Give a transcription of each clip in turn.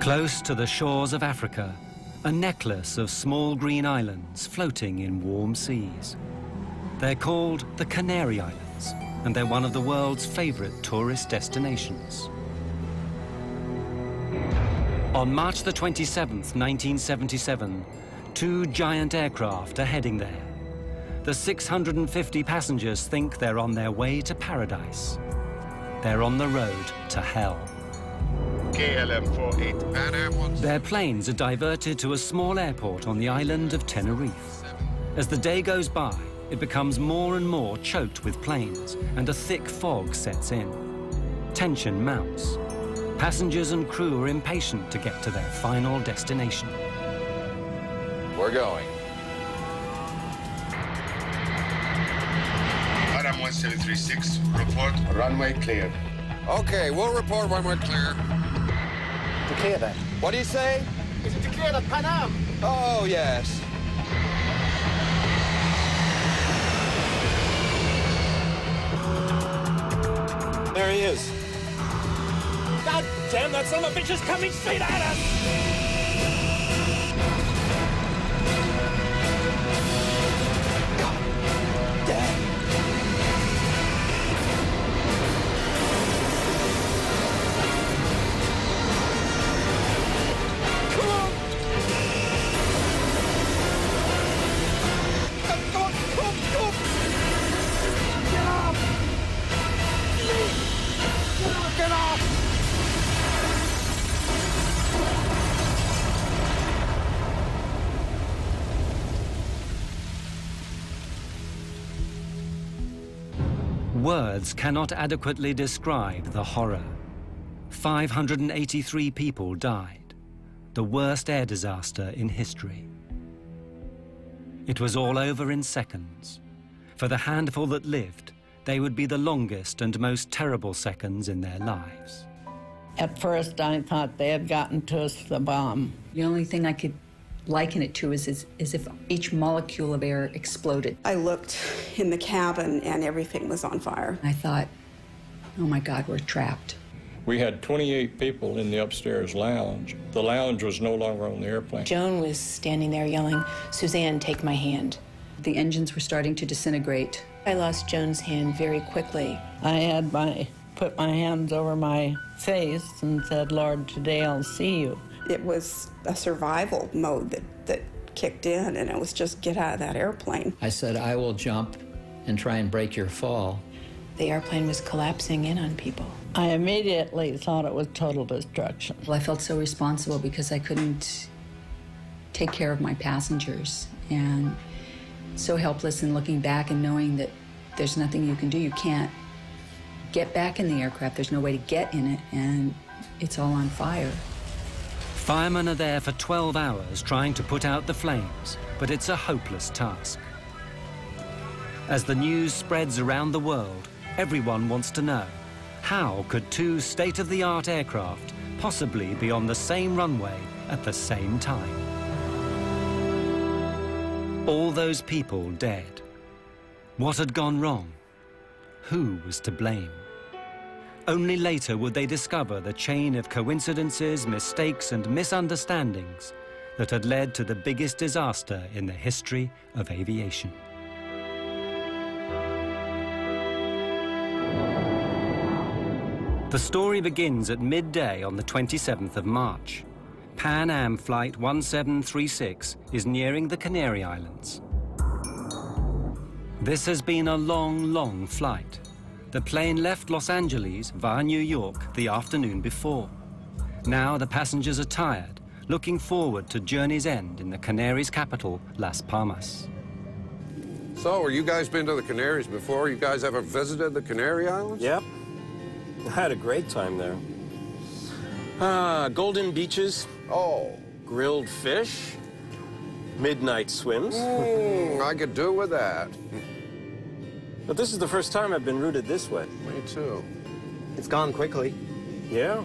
Close to the shores of Africa, a necklace of small green islands floating in warm seas. They're called the Canary Islands, and they're one of the world's favorite tourist destinations. On March the 27th, 1977, two giant aircraft are heading there. The 650 passengers think they're on their way to paradise. They're on the road to hell. KLM 48. Their planes are diverted to a small airport on the island of Tenerife. As the day goes by, it becomes more and more choked with planes, and a thick fog sets in. Tension mounts. Passengers and crew are impatient to get to their final destination. We're going. Adam 1736, report runway cleared. Okay, we'll report when we're clear. To clear then. What do you say? Is it to clear the Pan Am? Oh, yes. There he is. God damn, that son of a bitch is coming straight at us! God damn. Come on! Come on! Get off! Get off! Words cannot adequately describe the horror. 583 people died, the worst air disaster in history. It was all over in seconds. For the handful that lived, they would be the longest and most terrible seconds in their lives. At first, I thought they had gotten to us the bomb. The only thing I could liken it to is if each molecule of air exploded. I looked in the cabin and everything was on fire. I thought, oh my God, we're trapped. We had 28 people in the upstairs lounge. The lounge was no longer on the airplane. Joan was standing there yelling, "Suzanne, take my hand." The engines were starting to disintegrate. I lost Joan's hand very quickly. I had put my hands over my face and said, "Lord, today I'll see you." It was a survival mode that kicked in, and it was just get out of that airplane. I said, "I will jump and try and break your fall." The airplane was collapsing in on people. I immediately thought it was total destruction. Well, I felt so responsible because I couldn't take care of my passengers, and so helpless in looking back and knowing that there's nothing you can do. You can't get back in the aircraft. There's no way to get in it, and it's all on fire. Firemen are there for 12 hours trying to put out the flames, but it's a hopeless task. As the news spreads around the world, everyone wants to know, how could two state-of-the-art aircraft possibly be on the same runway at the same time? All those people dead. What had gone wrong? Who was to blame? Only later would they discover the chain of coincidences, mistakes, and misunderstandings that had led to the biggest disaster in the history of aviation. The story begins at midday on the 27th of March. Pan Am Flight 1736 is nearing the Canary Islands. This has been a long, long flight. The plane left Los Angeles via New York the afternoon before. Now the passengers are tired, looking forward to journey's end in the Canaries' capital, Las Palmas. So, you guys been to the Canaries before? You guys ever visited the Canary Islands? Yep. I had a great time there. Golden beaches. Oh. Grilled fish. Midnight swims. I could do with that. But this is the first time I've been routed this way. Me too. It's gone quickly. Yeah.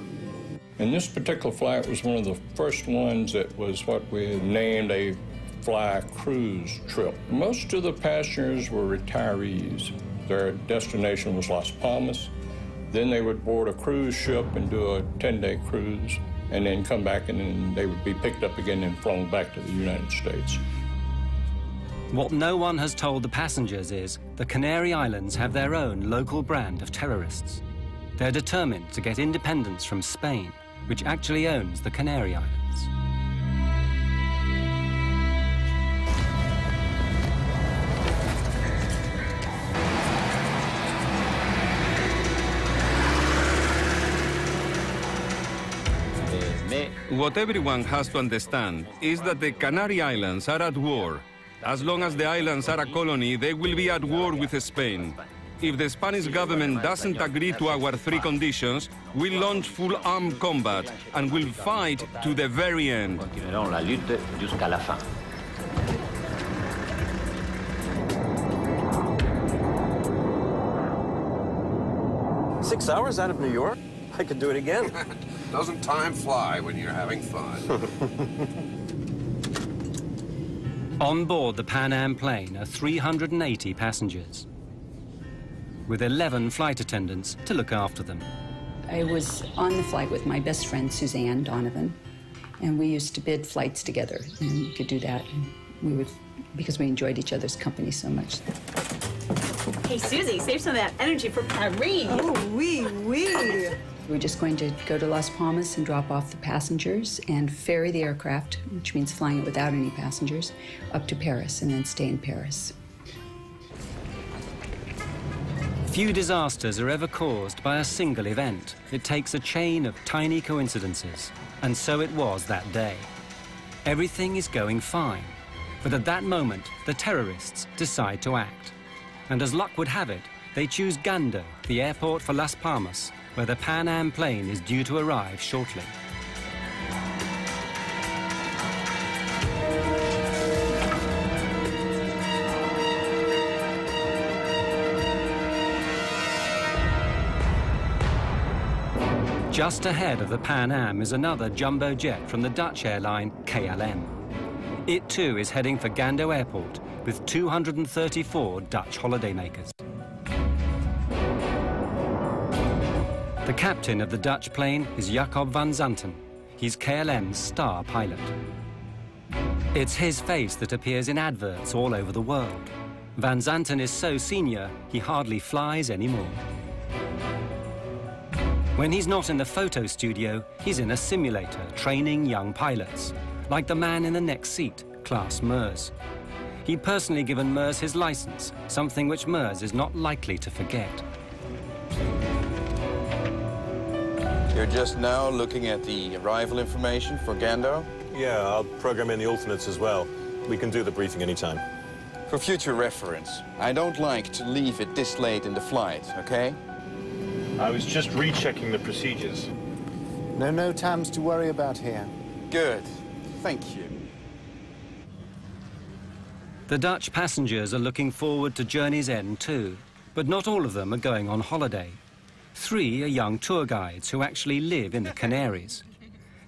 And this particular flight was one of the first ones that was what we named a fly cruise trip. Most of the passengers were retirees. Their destination was Las Palmas. Then they would board a cruise ship and do a 10-day cruise. and then come back, and then they would be picked up again and flown back to the United States. What no one has told the passengers is the Canary Islands have their own local brand of terrorists. They're determined to get independence from Spain, which actually owns the Canary Islands. What everyone has to understand is that the Canary Islands are at war. As long as the islands are a colony, they will be at war with Spain. If the Spanish government doesn't agree to our three conditions, we'll launch full armed combat and we'll fight to the very end. Continuerons la lutte jusqu'à la fin. Six hours out of New York? I could do it again. Doesn't time fly when you're having fun? On board the Pan Am plane are 380 passengers, with 11 flight attendants to look after them. I was on the flight with my best friend, Suzanne Donovan, and we used to bid flights together, and we could do that. And we would, because we enjoyed each other's company so much. Hey, Susie, save some of that energy for Paris. Oh, oui, oui. We're just going to go to Las Palmas and drop off the passengers and ferry the aircraft, which means flying it without any passengers, up to Paris and then stay in Paris. Few disasters are ever caused by a single event. It takes a chain of tiny coincidences. And so it was that day. Everything is going fine. But at that moment, the terrorists decide to act. And as luck would have it, they choose Gando, the airport for Las Palmas, where the Pan Am plane is due to arrive shortly. Just ahead of the Pan Am is another jumbo jet from the Dutch airline KLM. It too is heading for Gando Airport with 234 Dutch holidaymakers. The captain of the Dutch plane is Jacob van Zanten. He's KLM's star pilot. It's his face that appears in adverts all over the world. Van Zanten is so senior, he hardly flies anymore. When he's not in the photo studio, he's in a simulator training young pilots, like the man in the next seat, Klaas Meurs. He'd personally given Meurs his license, something which Meurs is not likely to forget. You're just now looking at the arrival information for Gando? Yeah, I'll program in the alternates as well. We can do the briefing anytime. For future reference, I don't like to leave it this late in the flight, okay? I was just rechecking the procedures. No times to worry about here. Good. Thank you. The Dutch passengers are looking forward to journey's end too, but not all of them are going on holiday. 3 are young tour guides who actually live in the Canaries.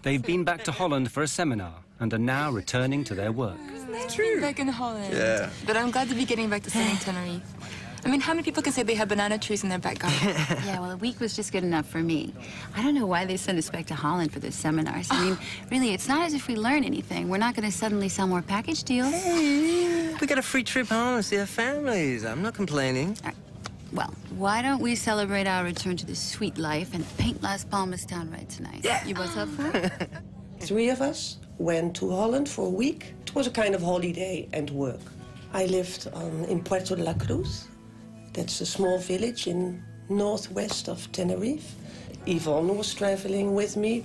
They've been back to Holland for a seminar and are now returning to their work. It's true. Back in Holland. Yeah. But I'm glad to be getting back to sunny Tenerife. I mean, how many people can say they have banana trees in their back garden? Yeah, well, a week was just good enough for me. I don't know why they send us back to Holland for those seminars. I mean, really, it's not as if we learn anything. We're not going to suddenly sell more package deals. Hey, we got a free trip home to see our families. I'm not complaining. Well, why don't we celebrate our return to the sweet life and paint Las Palmas town red tonight? Yeah. You both up for it? 3 of us went to Holland for a week. It was a kind of holiday and work. I lived in Puerto de la Cruz. That's a small village in northwest of Tenerife. Yvonne was traveling with me.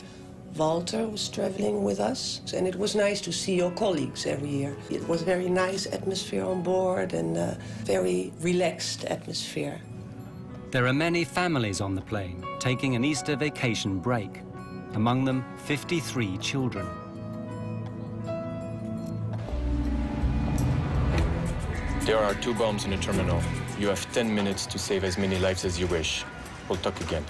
Walter was traveling with us. And it was nice to see your colleagues every year. It was a very nice atmosphere on board and a very relaxed atmosphere. There are many families on the plane taking an Easter vacation break. Among them, 53 children. There are 2 bombs in the terminal. You have 10 minutes to save as many lives as you wish. We'll talk again.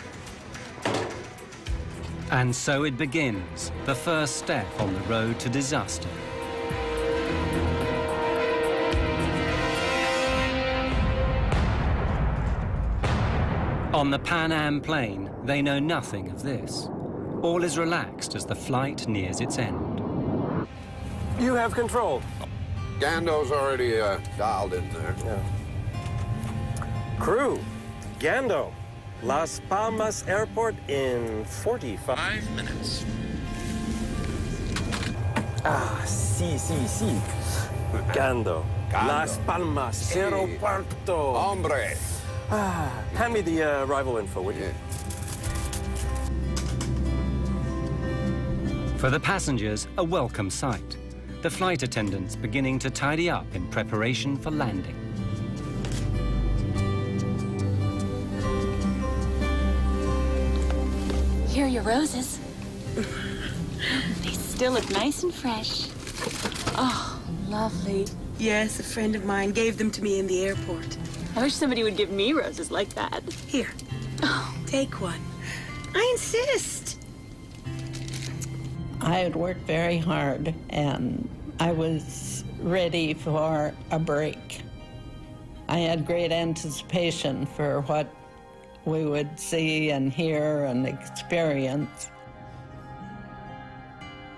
And so it begins, the first step on the road to disaster. On the Pan Am plane, they know nothing of this. All is relaxed as the flight nears its end. You have control. Gando's already dialed in there. Yeah. Crew, Gando, Las Palmas Airport in 45 minutes. Ah, sí. Gando, Las Palmas Aeropuerto. Hombre. Ah, hand me the arrival info, would you? For the passengers, a welcome sight. The flight attendants beginning to tidy up in preparation for landing. Here are your roses. They still look nice and fresh. Oh, lovely. Yes, a friend of mine gave them to me in the airport. I wish somebody would give me roses like that. Here, take one. I insist. I had worked very hard, and I was ready for a break. I had great anticipation for what we would see and hear and experience.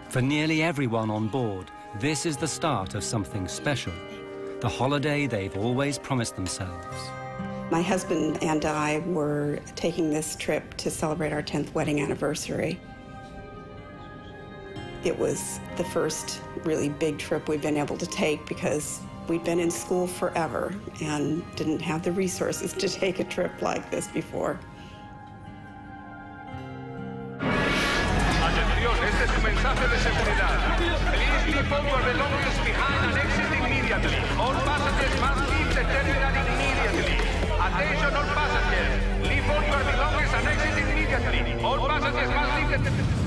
For nearly everyone on board, this is the start of something special, the holiday they've always promised themselves. My husband and I were taking this trip to celebrate our 10th wedding anniversary. It was the first really big trip we've been able to take because we'd been in school forever and didn't have the resources to take a trip like this before. Atención, este es un mensaje de seguridad. Please leave all your belongings behind and exit immediately. All passengers must leave the terminal immediately. Attention all passengers. Leave all your belongings and exit immediately. All passengers must leave the...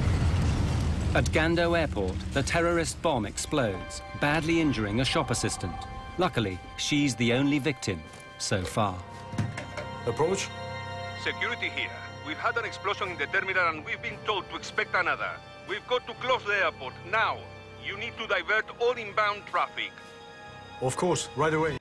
At Gando Airport, the terrorist bomb explodes, badly injuring a shop assistant. Luckily, she's the only victim so far. Approach. Security here. We've had an explosion in the terminal and we've been told to expect another. We've got to close the airport now. You need to divert all inbound traffic. Of course, right away.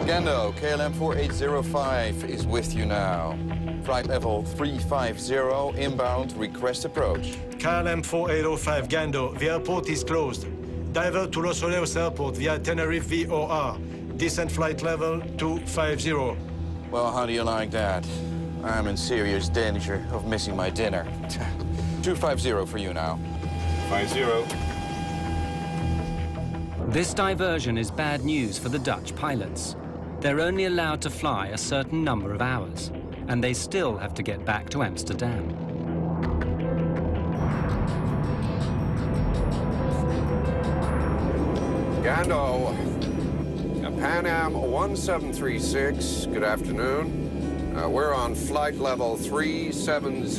Gando, KLM 4805 is with you now. Flight level 350, inbound, request approach. KLM 4805, Gando, the airport is closed. Divert to Los Oleos Airport via Tenerife VOR. Descent flight level 250. Well, how do you like that? I'm in serious danger of missing my dinner. 250 for you now. 50. This diversion is bad news for the Dutch pilots. They're only allowed to fly a certain number of hours, and they still have to get back to Amsterdam. Gando, Pan Am 1736, good afternoon. We're on flight level 370,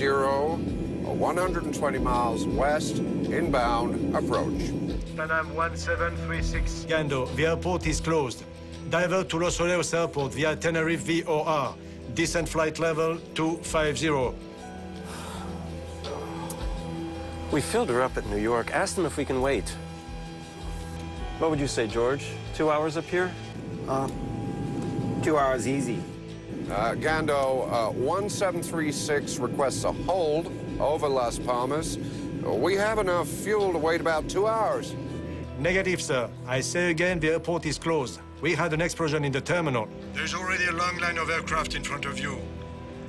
120 miles west, inbound, approach. Pan Am 1736, Gando, the airport is closed. Divert to Los Oleos Airport via Tenerife VOR. Descent flight level 250. We filled her up at New York. Asked them if we can wait. What would you say, George? 2 hours up here? 2 hours easy. Gando, 1736 requests a hold over Las Palmas. We have enough fuel to wait about 2 hours. Negative, sir. I say again, the airport is closed. We had an explosion in the terminal. There's already a long line of aircraft in front of you.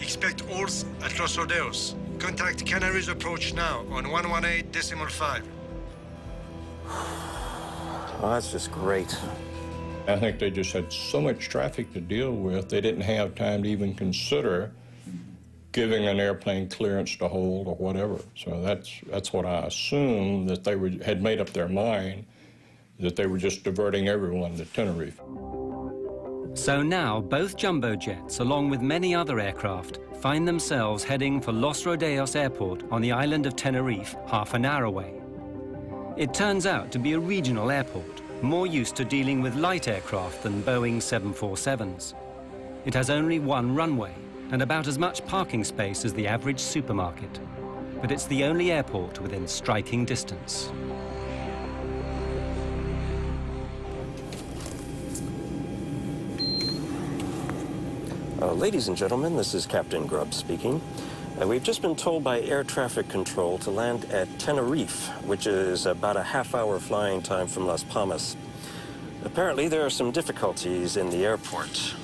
Expect halts at Los Oleos. Contact Canaries approach now on 118.5. Oh, that's just great. I think they just had so much traffic to deal with, they didn't have time to even consider giving an airplane clearance to hold or whatever. So that's what I assumed, that they had made up their mind, that they were just diverting everyone to Tenerife. So now both jumbo jets, along with many other aircraft, find themselves heading for Los Rodeos Airport on the island of Tenerife, half an hour away. It turns out to be a regional airport, more used to dealing with light aircraft than Boeing 747s. It has only one runway and about as much parking space as the average supermarket. But it's the only airport within striking distance. Ladies and gentlemen, this is Captain Grubb speaking. We've just been told by air traffic control to land at Tenerife, which is about a half-hour flying time from Las Palmas. Apparently, there are some difficulties in the airport.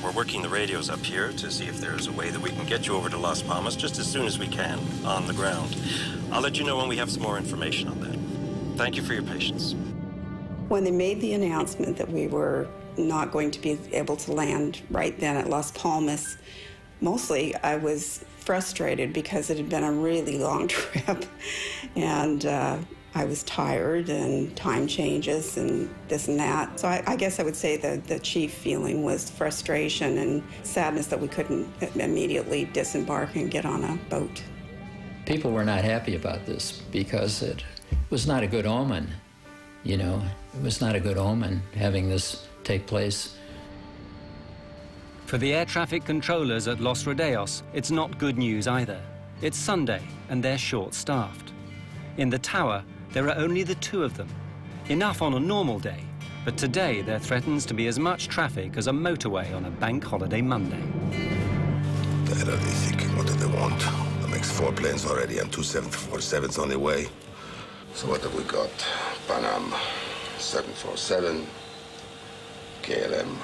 We're working the radios up here to see if there's a way that we can get you over to Las Palmas just as soon as we can on the ground. I'll let you know when we have some more information on that. Thank you for your patience. When they made the announcement that we were not going to be able to land right then at Las Palmas, mostly I was frustrated because it had been a really long trip, and I was tired, and time changes and this and that. So I guess I would say the chief feeling was frustration and sadness that we couldn't immediately disembark and get on a boat. People were not happy about this because it was not a good omen, you know. It was not a good omen having this take place. For the air traffic controllers at Los Rodeos, it's not good news either. It's Sunday, and they're short-staffed. In the tower, there are only the two of them. Enough on a normal day, but today there threatens to be as much traffic as a motorway on a bank holiday Monday. The hell are they thinking? What do they want? That makes 4 planes already and 2 747s on their way. So what have we got? Pan Am 747, KLM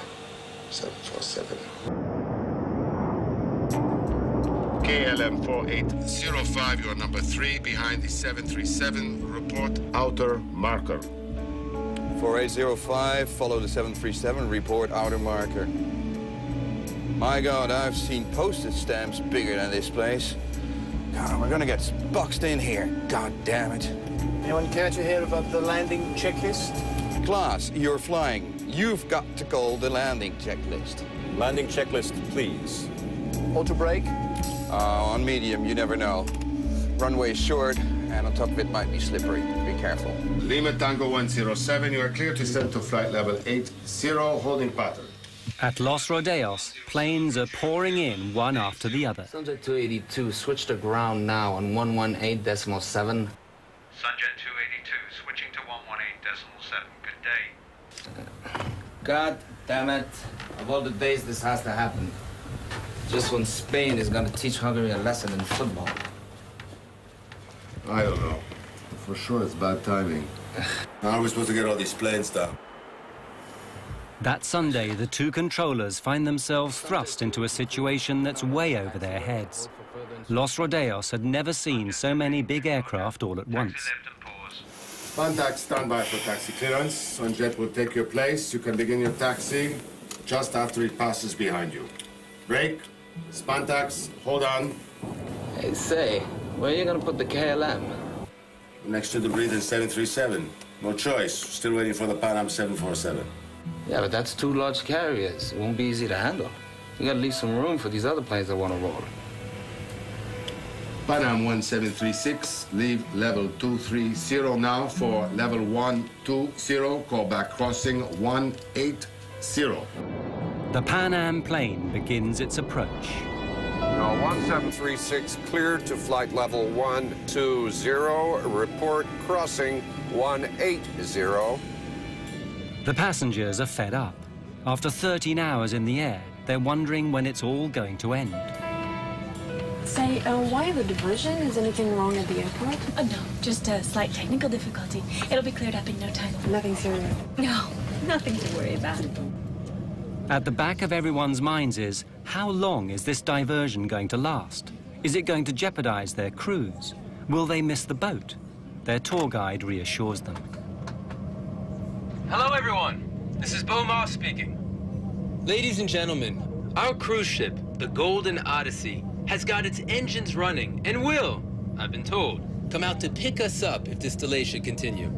747. KLM 4805, you are number 3 behind the 737. Report outer marker. 4805, follow the 737, report outer marker. My God, I've seen postage stamps bigger than this place. God, we're gonna get boxed in here. God damn it. Anyone care to hear about the landing checklist? Klaas, you're flying. You've got to call the landing checklist. Landing checklist, please. Auto brake? On medium, you never know. Runway is short, and on top of it might be slippery. Be careful. Lima Tango 107, you are clear to descend to flight level 80, holding pattern. At Los Rodeos, planes are pouring in one after the other. Sunjet 282, switch to ground now on 118.7. Sunjet 282, switching to 118.7. Good day. God damn it. Of all the days this has to happen, just when Spain is gonna teach Hungary a lesson in football. I don't know. For sure, it's bad timing. How are we supposed to get all these planes down? That Sunday, the two controllers find themselves thrust into a situation that's way over their heads. Los Rodeos had never seen so many big aircraft all at once. Contact standby for taxi clearance. Sunjet will take your place. You can begin your taxi just after it passes behind you. Brake, Spantax, hold on. Hey, say, where are you gonna put the KLM? Next to the breathing 737. No choice. Still waiting for the Pan Am 747. Yeah, but that's 2 large carriers. It won't be easy to handle. You gotta leave some room for these other planes that want to roll. Pan Am 1736, leave level 230 now for level 120, call back crossing 180. The Pan Am plane begins its approach. Now 1736 cleared to flight level 120, report crossing 180. The passengers are fed up. After 13 hours in the air, they're wondering when it's all going to end. Say, why the diversion? Is anything wrong at the airport? No, just a slight technical difficulty. It'll be cleared up in no time. Nothing serious? No, nothing to worry about. At the back of everyone's minds is, how long is this diversion going to last? Is it going to jeopardize their cruise? Will they miss the boat? Their tour guide reassures them. Hello, everyone. This is Bo Moss speaking. Ladies and gentlemen, our cruise ship, the Golden Odyssey, has got its engines running and will, I've been told, come out to pick us up if this delay should continue.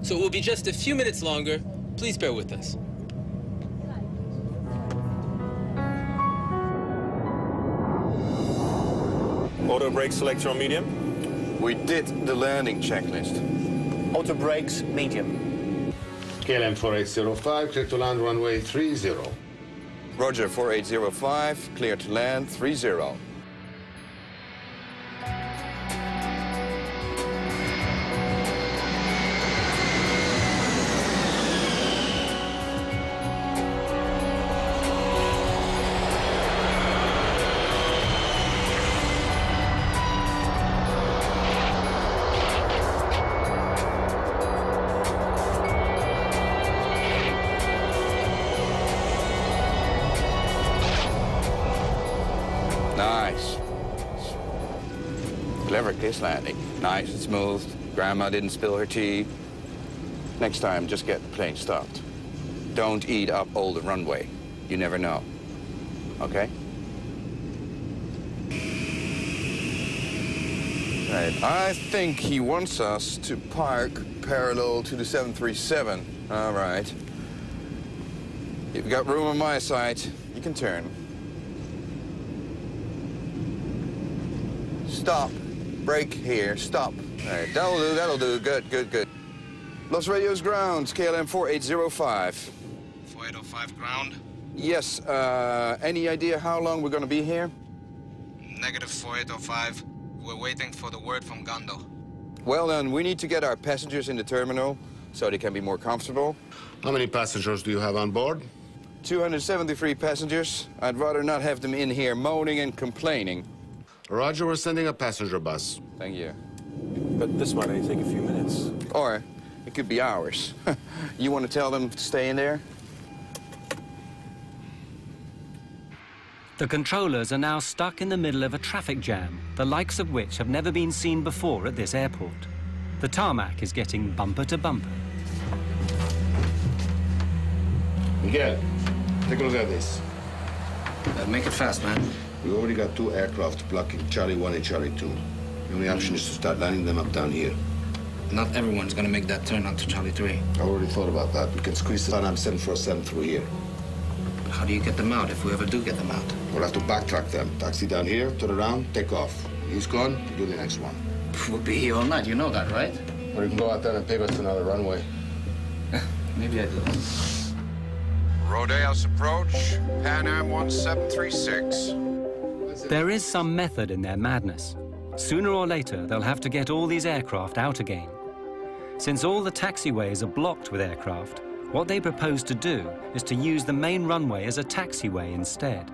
So it will be just a few minutes longer. Please bear with us. Auto brake selector on medium? We did the landing checklist. Auto brakes, medium. KLM 4805, clear to land runway 30. Roger, 4805, clear to land 30. effortless landing. Nice and smooth. Grandma didn't spill her tea. Next time, just get the plane stopped. Don't eat up all the runway. You never know. Okay? Right. I think he wants us to park parallel to the 737. All right. You've got room on my side. You can turn. Stop. Brake here. Stop. All right. That'll do. That'll do. Good, good, good. Los Radios ground. KLM 4805. 4805 ground? Yes. Any idea how long we're going to be here? Negative 4805. We're waiting for the word from Gando. Well, then, we need to get our passengers in the terminal so they can be more comfortable. How many passengers do you have on board? 273 passengers. I'd rather not have them in here moaning and complaining. Roger, we're sending a passenger bus. Thank you. But this might only take a few minutes. Or it could be hours. You want to tell them to stay in there? The controllers are now stuck in the middle of a traffic jam, the likes of which have never been seen before at this airport. The tarmac is getting bumper to bumper. Miguel, take a look at this. Make it fast, man. We already got 2 aircraft blocking Charlie 1 and Charlie 2. The only option is to start lining them up down here. Not everyone's gonna make that turn onto Charlie 3. I already thought about that. We can squeeze the Pan Am 747 through here. How do you get them out if we ever do get them out? We'll have to backtrack them. Taxi down here, turn around, take off. He's gone, do the next one. We'll be here all night, you know that, right? Or you can go out there and pivot to another runway. Maybe I do. Rodeos approach, Pan Am 1736. There is some method in their madness. Sooner or later, they'll have to get all these aircraft out again. Since all the taxiways are blocked with aircraft, what they propose to do is to use the main runway as a taxiway instead.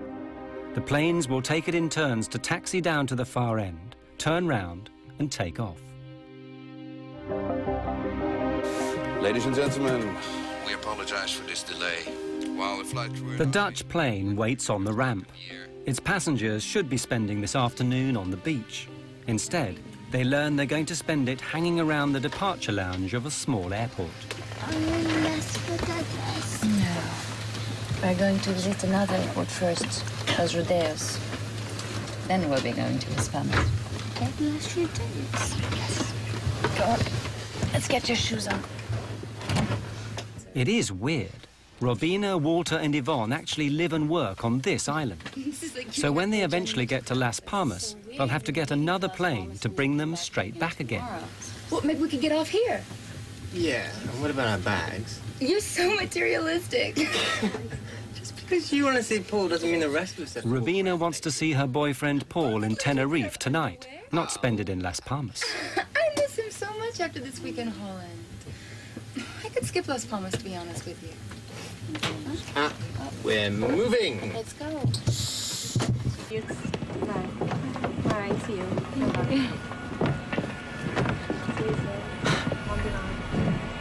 The planes will take it in turns to taxi down to the far end, turn round, and take off. Ladies and gentlemen, we apologize for this delay. While the flight crew... The Dutch plane waits on the ramp. Its passengers should be spending this afternoon on the beach. Instead, they learn they're going to spend it hanging around the departure lounge of a small airport. No. We're going to visit another airport first, Los Rodeos. Then we'll be going to Las Palmas. Los Rodeos? Yes. Go on. Let's get your shoes on. It is weird. Robina, Walter and Yvonne actually live and work on this island. So when they eventually get to Las Palmas, they'll have to get another plane to bring them straight back again. Well, maybe we could get off here. Yeah, and what about our bags? You're so materialistic. Just because you want to see Paul doesn't mean the rest of us have. Robina wants to see her boyfriend Paul in Tenerife tonight, not spend it in Las Palmas. I miss him so much after this week in Holland. I could skip Las Palmas, to be honest with you. We're moving. Let's go. Bye. See you. Bye.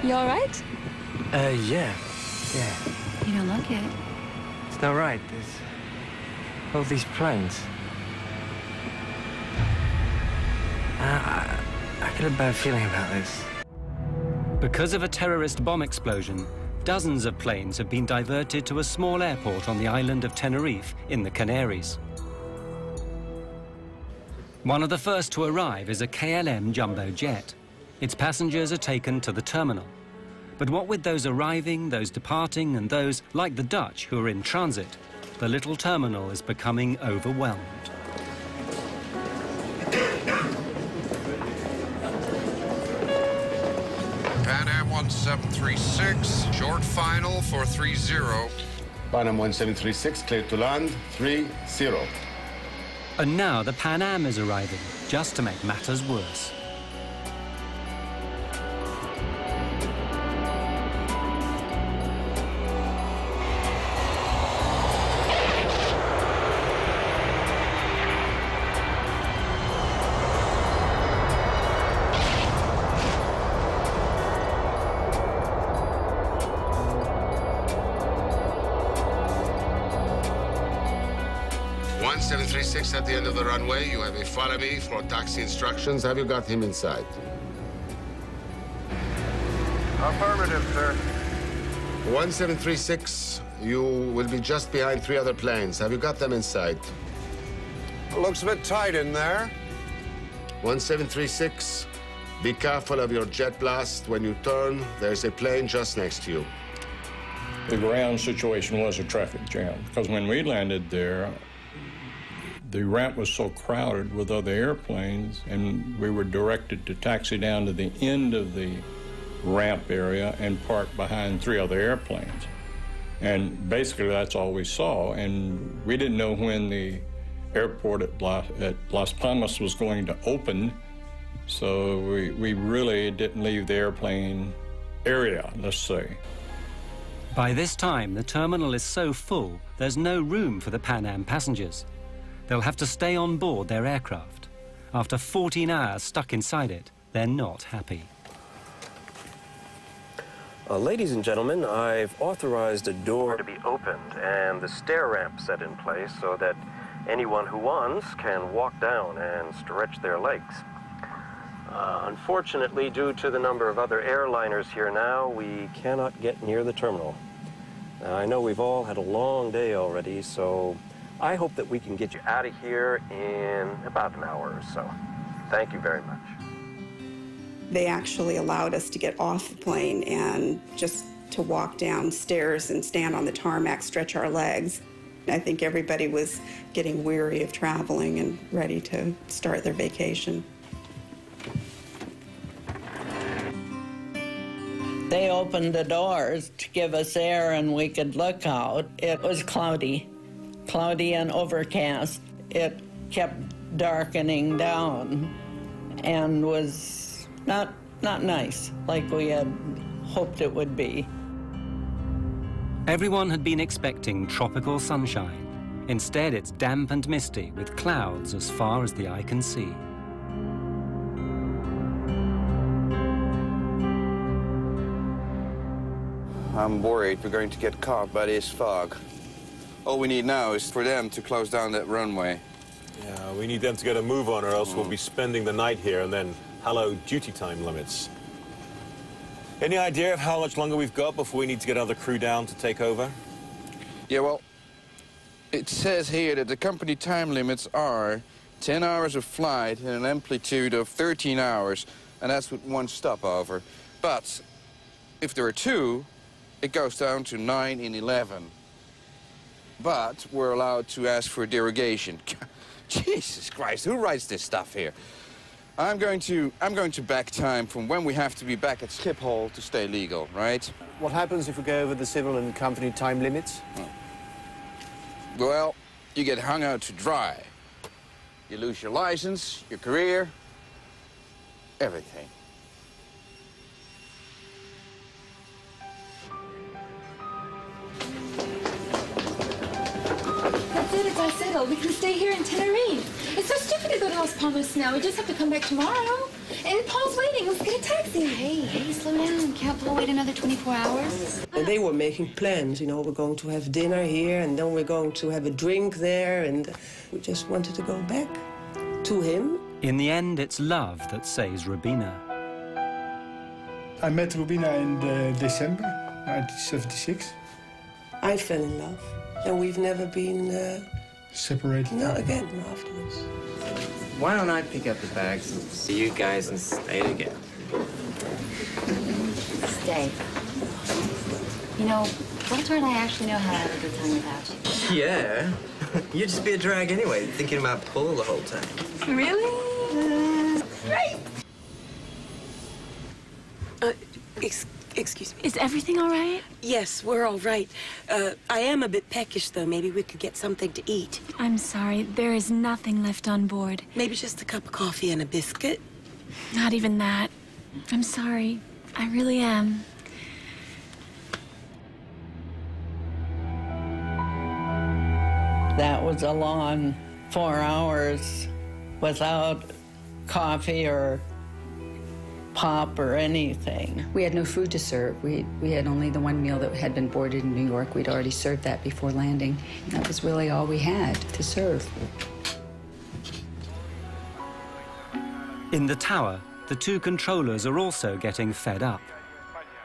You all right? Yeah. You don't look it. It's not right. There's all these planes. I get a bad feeling about this. Because of a terrorist bomb explosion, dozens of planes have been diverted to a small airport on the island of Tenerife in the Canaries. One of the first to arrive is a KLM jumbo jet. Its passengers are taken to the terminal. But what with those arriving, those departing, and those, like the Dutch, who are in transit, the little terminal is becoming overwhelmed. Pan Am 1736, short final for 30. Pan Am 1736, clear to land, 30. And now the Pan Am is arriving, just to make matters worse. 1736 at the end of the runway. You have a follow me for taxi instructions. Have you got him inside? Affirmative, sir. 1736, you will be just behind 3 other planes. Have you got them inside? Looks a bit tight in there. 1736, be careful of your jet blast. When you turn, there's a plane just next to you. The ground situation was a traffic jam because when we landed there, the ramp was so crowded with other airplanes, and we were directed to taxi down to the end of the ramp area and park behind 3 other airplanes. And basically that's all we saw, and we didn't know when the airport at Las Palmas was going to open, so we really didn't leave the airplane area, let's say. By this time, the terminal is so full, there's no room for the Pan Am passengers. They'll have to stay on board their aircraft. After 14 hours stuck inside it, they're not happy. Ladies and gentlemen, I've authorized a door to be opened and the stair ramp set in place so that anyone who wants can walk down and stretch their legs. Unfortunately, due to the number of other airliners here now, we cannot get near the terminal. Now, I know we've all had a long day already, so I hope that we can get you out of here in about an hour or so. Thank you very much. They actually allowed us to get off the plane and just to walk downstairs and stand on the tarmac, stretch our legs. I think everybody was getting weary of traveling and ready to start their vacation. They opened the doors to give us air and we could look out. It was cloudy and overcast. It kept darkening down and was not nice, like we had hoped it would be. Everyone had been expecting tropical sunshine. Instead, it's damp and misty with clouds as far as the eye can see. I'm worried we're going to get caught by this fog. All we need now is for them to close down that runway. Yeah, we need them to get a move on, or else we'll be spending the night here, and then hello duty time limits. Any idea of how much longer we've got before we need to get another crew down to take over? Yeah, well, it says here that the company time limits are 10 hours of flight and an amplitude of 13 hours, and that's with 1 stopover. But if there are 2, it goes down to 9 and 11. But we're allowed to ask for a derogation. Jesus Christ, who writes this stuff here? I'm going to back time from when we have to be back at Schiphol to stay legal, right? What happens if we go over the civil and company time limits? Well, you get hung out to dry. You lose your license, your career, everything. That's it, it's all settled. We can stay here in Tenerife. It's so stupid to go to Las Palmas now. We just have to come back tomorrow. And Paul's waiting. Let's get a taxi. Hey, slow down. Can't Paul wait another 24 hours? And they were making plans, you know, we're going to have dinner here, and then we're going to have a drink there, and we just wanted to go back to him. In the end, it's love that saves Rubina. I met Rubina in December 1976. I fell in love, and we've never been separated. No, again, afterwards. Why don't I pick up the bags and see you guys and stay together? Stay. You know, Walter and I actually know how to have a good time without you. Yeah. You'd just be a drag anyway, thinking about Paul the whole time. Really? Right. Excuse me. Is everything all right? Yes, we're all right. I am a bit peckish, though. Maybe we could get something to eat. I'm sorry. There is nothing left on board. Maybe just a cup of coffee and a biscuit? Not even that. I'm sorry. I really am. That was a long 4 hours without coffee or pop or anything. We had no food to serve. We had only the one meal that had been boarded in New York. We'd already served that before landing. That was really all we had to serve. In the tower, the two controllers are also getting fed up.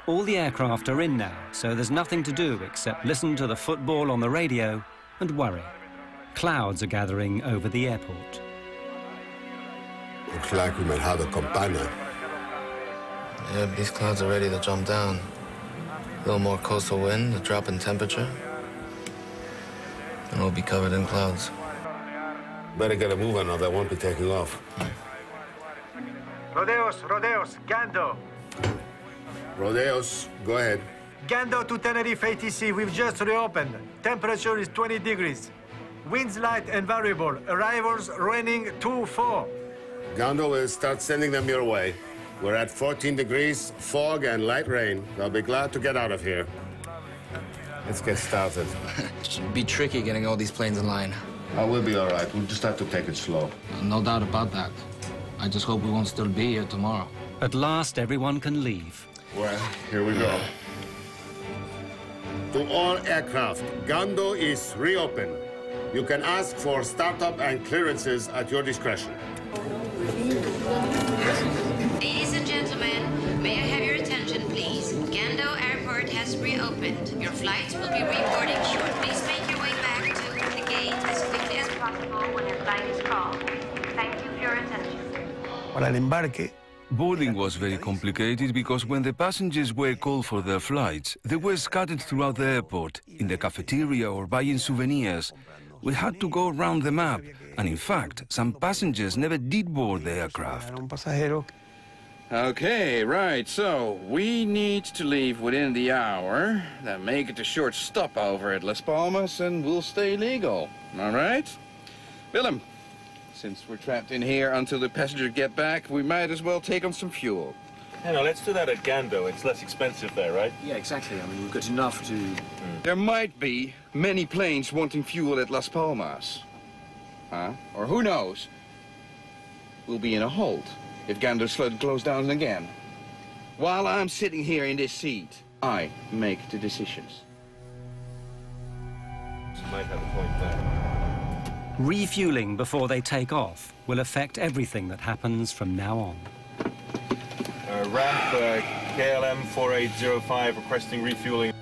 All the aircraft are in now, so there's nothing to do except listen to the football on the radio and worry. Clouds are gathering over the airport. Looks like we might have a campana. Yeah, these clouds are ready to jump down. A little more coastal wind, a drop in temperature, and we'll be covered in clouds. Better get a move on, or they won't be taking off. Rodeos, Gando. Rodeos, go ahead. Gando to Tenerife ATC, we've just reopened. Temperature is 20 degrees. Winds light and variable. Arrivals raining 2-4. Gando will start sending them your way. We're at 14 degrees, fog and light rain. They'll be glad to get out of here. Let's get started. Should be tricky getting all these planes in line. Oh, we'll be all right. We'll just have to take it slow. No doubt about that. I just hope we won't still be here tomorrow. At last, everyone can leave. Well, here we go. To all aircraft, Gando is reopened. You can ask for startup and clearances at your discretion. Ladies and gentlemen, may I have your attention, please? Gando Airport has reopened. Your flights will be reporting short. Please make your way back to the gate as quickly as possible when your flight is called. Thank you for your attention. Para el embarque. Boarding was very complicated because when the passengers were called for their flights, they were scattered throughout the airport, in the cafeteria or buying souvenirs. We had to go around the map, and in fact, some passengers never did board the aircraft. Okay, right, so we need to leave within the hour, then make it a short stopover at Las Palmas, and we'll stay legal, all right? Willem, since we're trapped in here until the passengers get back, we might as well take on some fuel. You know, let's do that at Gando. It's less expensive there, right? Yeah, exactly. I mean, we've got enough to... There might be many planes wanting fuel at Las Palmas. Huh? Or who knows? We'll be in a hold if Gando's slow to close down again. While I'm sitting here in this seat, I make the decisions. You might have a point there. Refueling before they take off will affect everything that happens from now on. Ramp KLM 4805 requesting refueling.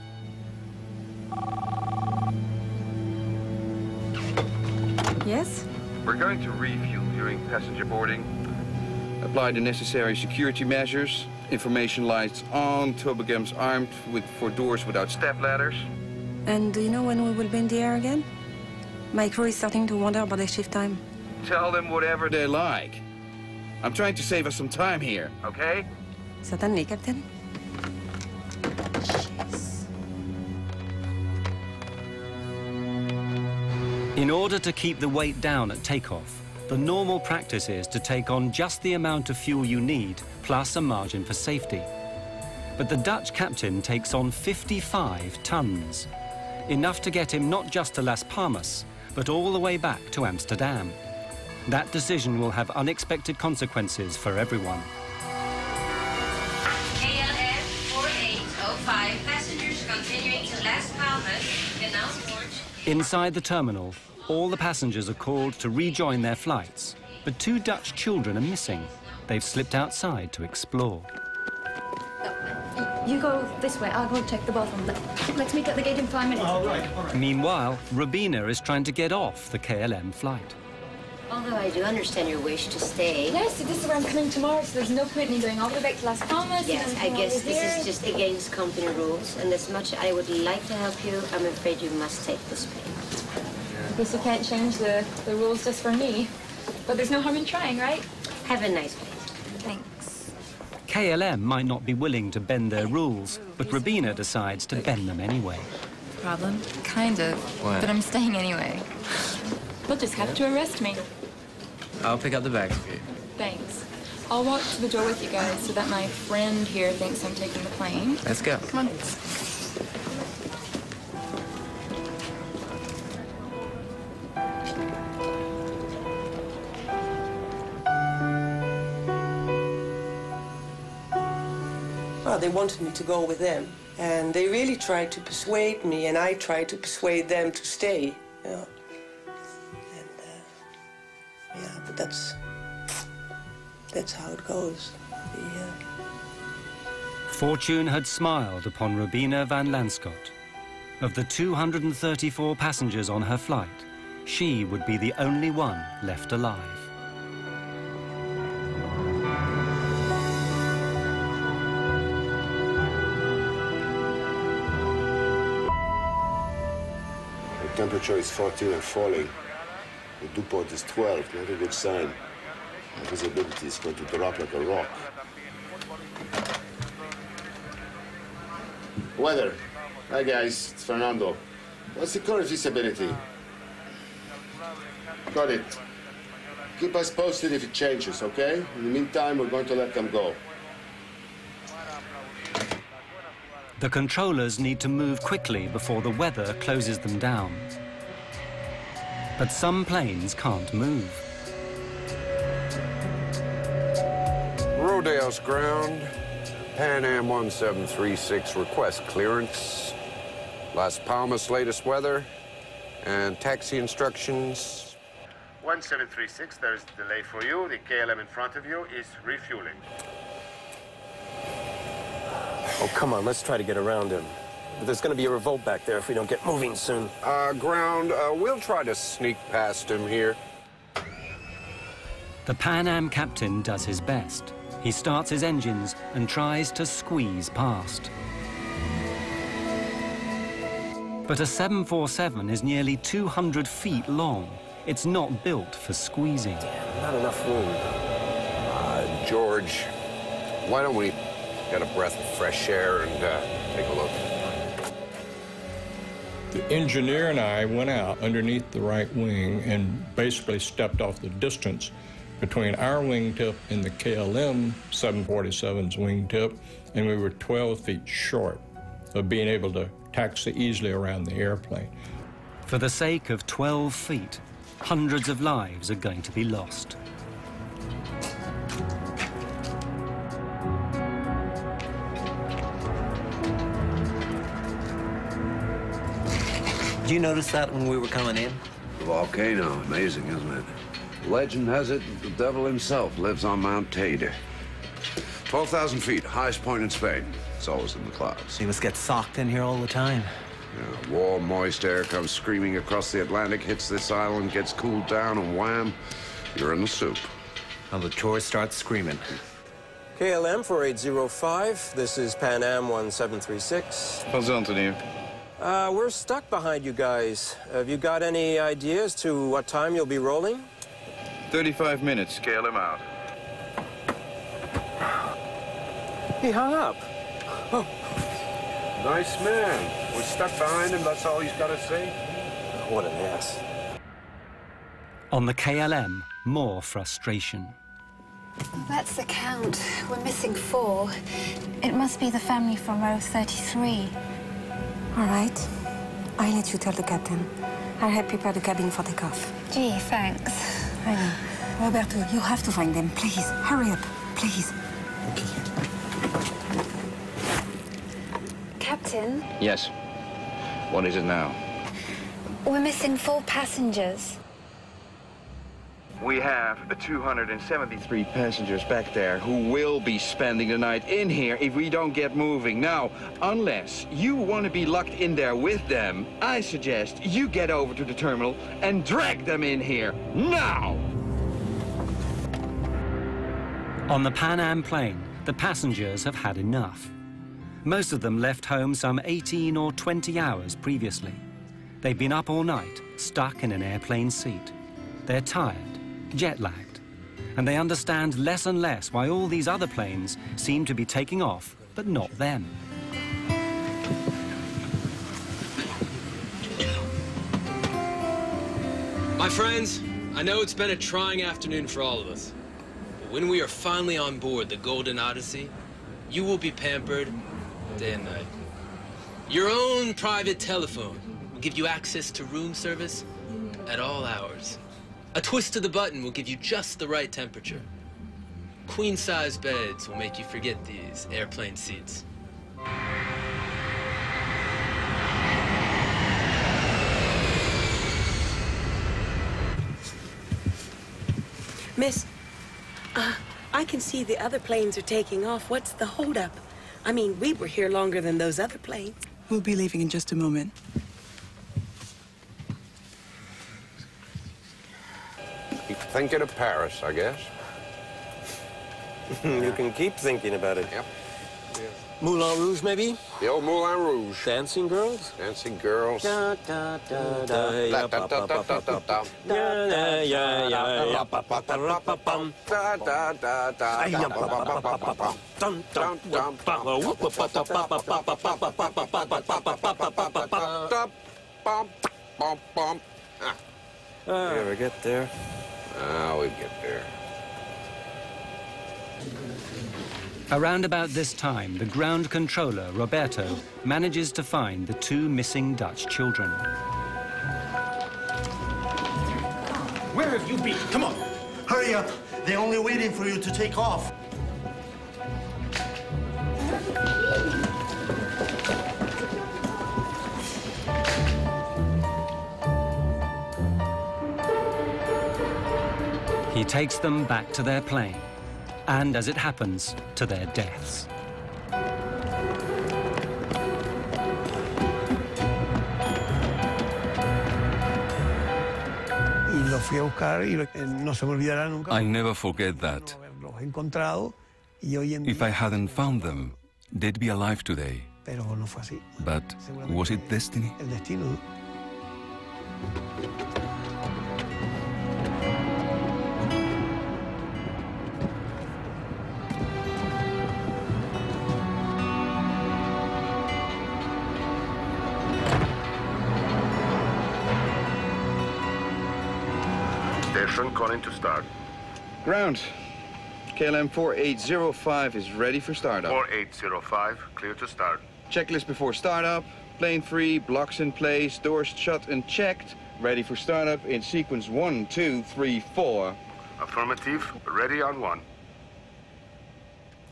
Yes? We're going to refuel during passenger boarding. Apply the necessary security measures. Information lights on, toboggans armed for doors without step ladders. And do you know when we will be in the air again? My crew is starting to wonder about their shift time. Tell them whatever they like. I'm trying to save us some time here, okay? Certainly, Captain. In order to keep the weight down at takeoff, the normal practice is to take on just the amount of fuel you need, plus a margin for safety. But the Dutch captain takes on 55 tons, enough to get him not just to Las Palmas, but all the way back to Amsterdam. That decision will have unexpected consequences for everyone. KLM 4805, passengers continuing to Las Palmas, Canal Port. Inside the terminal, all the passengers are called to rejoin their flights, but 2 Dutch children are missing. They've slipped outside to explore. You go this way, I'll go check the bathroom. Let's meet at the gate in 5 minutes. All right. Meanwhile, Rabina is trying to get off the KLM flight. Although I do understand your wish to stay. Yes, this is where I'm coming tomorrow, so there's no point in me going all the way back to Las Palmas. Yes, I guess this is just against company rules, and as much I would like to help you, I'm afraid you must take this pain. I guess you can't change the rules just for me, but there's no harm in trying, right? Have a nice day. Thanks. KLM might not be willing to bend their rules, but Rabina decides to bend them anyway. Problem? Kind of. What? But I'm staying anyway. They'll just have to arrest me. I'll pick up the bags for you. Thanks. I'll walk to the door with you guys so that my friend here thinks I'm taking the plane. Let's go. Come on. well, they wanted me to go with them. And they really tried to persuade me, and I tried to persuade them to stay, you know. And, yeah, but that's how it goes. Fortune had smiled upon Robina van Lanschot. Of the 234 passengers on her flight, she would be the only one left alive. The temperature is 14 and falling. The dew point is 12, not a good sign. The visibility is going to drop like a rock. Weather. Hi guys, it's Fernando. What's the current visibility? Got it. Keep us posted if it changes, okay? In the meantime, we're going to let them go. The controllers need to move quickly before the weather closes them down. But some planes can't move. Rodeos ground. Pan Am 1736 request clearance. Las Palmas latest weather and taxi instructions. 1736, there's a delay for you. The KLM in front of you is refueling. Oh, come on, let's try to get around him. But there's going to be a revolt back there if we don't get moving soon. Ground, we'll try to sneak past him here. The Pan Am captain does his best. He starts his engines and tries to squeeze past. But a 747 is nearly 200 feet long. It's not built for squeezing. Damn, not enough room. George, why don't we get a breath of fresh air and take a look? The engineer and I went out underneath the right wing and basically stepped off the distance between our wingtip and the KLM 747's wingtip, and we were 12 feet short of being able to taxi easily around the airplane. For the sake of 12 feet, hundreds of lives are going to be lost. Did you notice that when we were coming in? The volcano, amazing, isn't it? Legend has it the devil himself lives on Mount Teide. 12,000 feet, highest point in Spain. It's always in the clouds. You must get socked in here all the time. Yeah, warm, moist air comes screaming across the Atlantic, hits this island, gets cooled down, and wham, you're in the soup. Well, the tourists start screaming. KLM 4805, this is Pan Am 1736. How's Anthony? We're stuck behind you guys. Have you got any idea as to what time you'll be rolling? 35 minutes. KLM out. He hung up. Oh. Nice man. We're stuck behind him, that's all he's got to say. What an ass. On the KLM, more frustration. That's the count. We're missing 4. It must be the family from row 33. All right. I'll let you tell the captain. I'll help prepare the cabin for takeoff. Gee, thanks. I know. Roberto, you have to find them. Please, hurry up. Please. Captain, Yes. What is it now? we're missing 4 passengers. We have 273 passengers back there who will be spending the night in here if we don't get moving. Now, unless you want to be locked in there with them, I suggest you get over to the terminal and drag them in here now! On the Pan Am plane, the passengers have had enough. Most of them left home some 18 or 20 hours previously. They've been up all night, stuck in an airplane seat. They're tired, jet-lagged, and they understand less and less why all these other planes seem to be taking off, but not them. My friends, I know it's been a trying afternoon for all of us. But when we are finally on board the Golden Odyssey, you will be pampered day and night. Your own private telephone will give you access to room service at all hours. A twist of the button will give you just the right temperature. Queen-size beds will make you forget these airplane seats. Miss, I can see the other planes are taking off. What's the holdup? I mean, we were here longer than those other planes. We'll be leaving in just a moment. Keep thinking of Paris, I guess. You can keep thinking about it. Yep. Moulin Rouge, maybe? The old Moulin Rouge. Dancing girls? Dancing girls. Da, da, da, da, ya, pa, pa, pa, pa, pa, pa. Da, ya, ya, pa, pa, pa, pa, pa, pum. Da, da, da, da, Ay, ya, da, pa, pa, pa, pa, pa, pa. Dum, dum, dum, pa, pa, whoop, pa, pa, pa, pa, pa, pa, pa, pa, pa, pa, pa, pa, pa, pa, pa, pa, pa. Bum, bum, bum. You ever get there? We get there. Around about this time, the ground controller, Roberto, manages to find the two missing Dutch children. Where have you been? Come on. Hurry up. They're only waiting for you to take off. He takes them back to their plane, and as it happens, to their deaths. I never forget that. If I hadn't found them, they'd be alive today. But was it destiny? Station calling to start. Ground. KLM 4805 is ready for startup. 4805, clear to start. Checklist before startup. Plane free, blocks in place, doors shut and checked. Ready for startup in sequence 1, 2, 3, 4. Affirmative, ready on 1.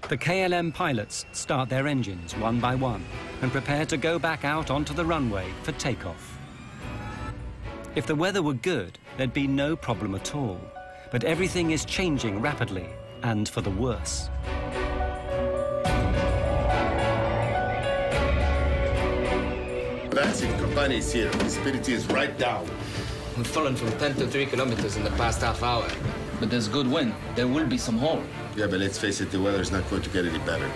The KLM pilots start their engines one by one and prepare to go back out onto the runway for takeoff. If the weather were good, there'd be no problem at all. But everything is changing rapidly, and for the worse. Taxi company is here. Visibility is right down. We've fallen from 10 to 3 kilometers in the past half hour. But there's good wind. There will be some hole. Yeah, but let's face it, the weather is not going to get any better.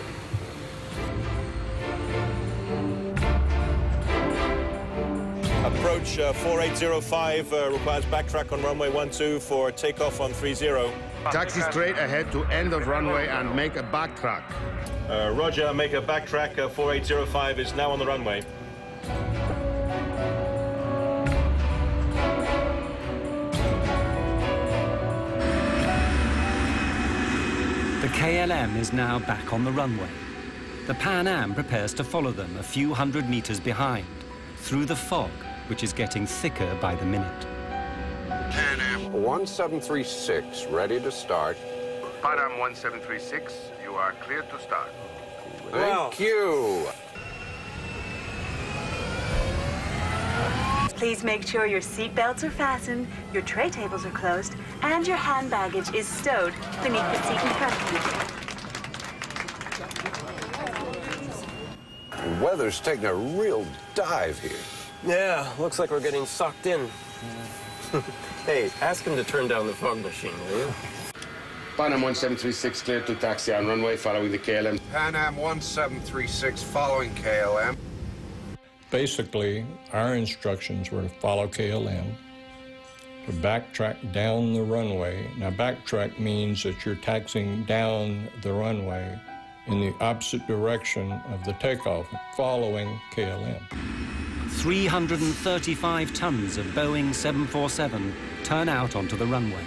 Approach 4805 requires backtrack on runway 12 for takeoff on 30. Taxi straight ahead to end of runway and make a backtrack. Roger, make a backtrack. 4805 is now on the runway. The KLM is now back on the runway. The Pan Am prepares to follow them a few hundred meters behind, through the fog, which is getting thicker by the minute. Pan Am 1736, ready to start. Pan Am 1736, you are clear to start. Thank you. Please make sure your seat belts are fastened, your tray tables are closed, and your hand baggage is stowed beneath the seat in front of you. The weather's taking a real dive here. Yeah, looks like we're getting sucked in. Hey, ask him to turn down the fog machine, will you? Pan Am 1736 clear to taxi on runway following the KLM. Pan Am 1736 following KLM. Basically, our instructions were to follow KLM, to backtrack down the runway. Now, backtrack means that you're taxiing down the runway in the opposite direction of the takeoff, following KLM. 335 tons of Boeing 747 turn out onto the runway.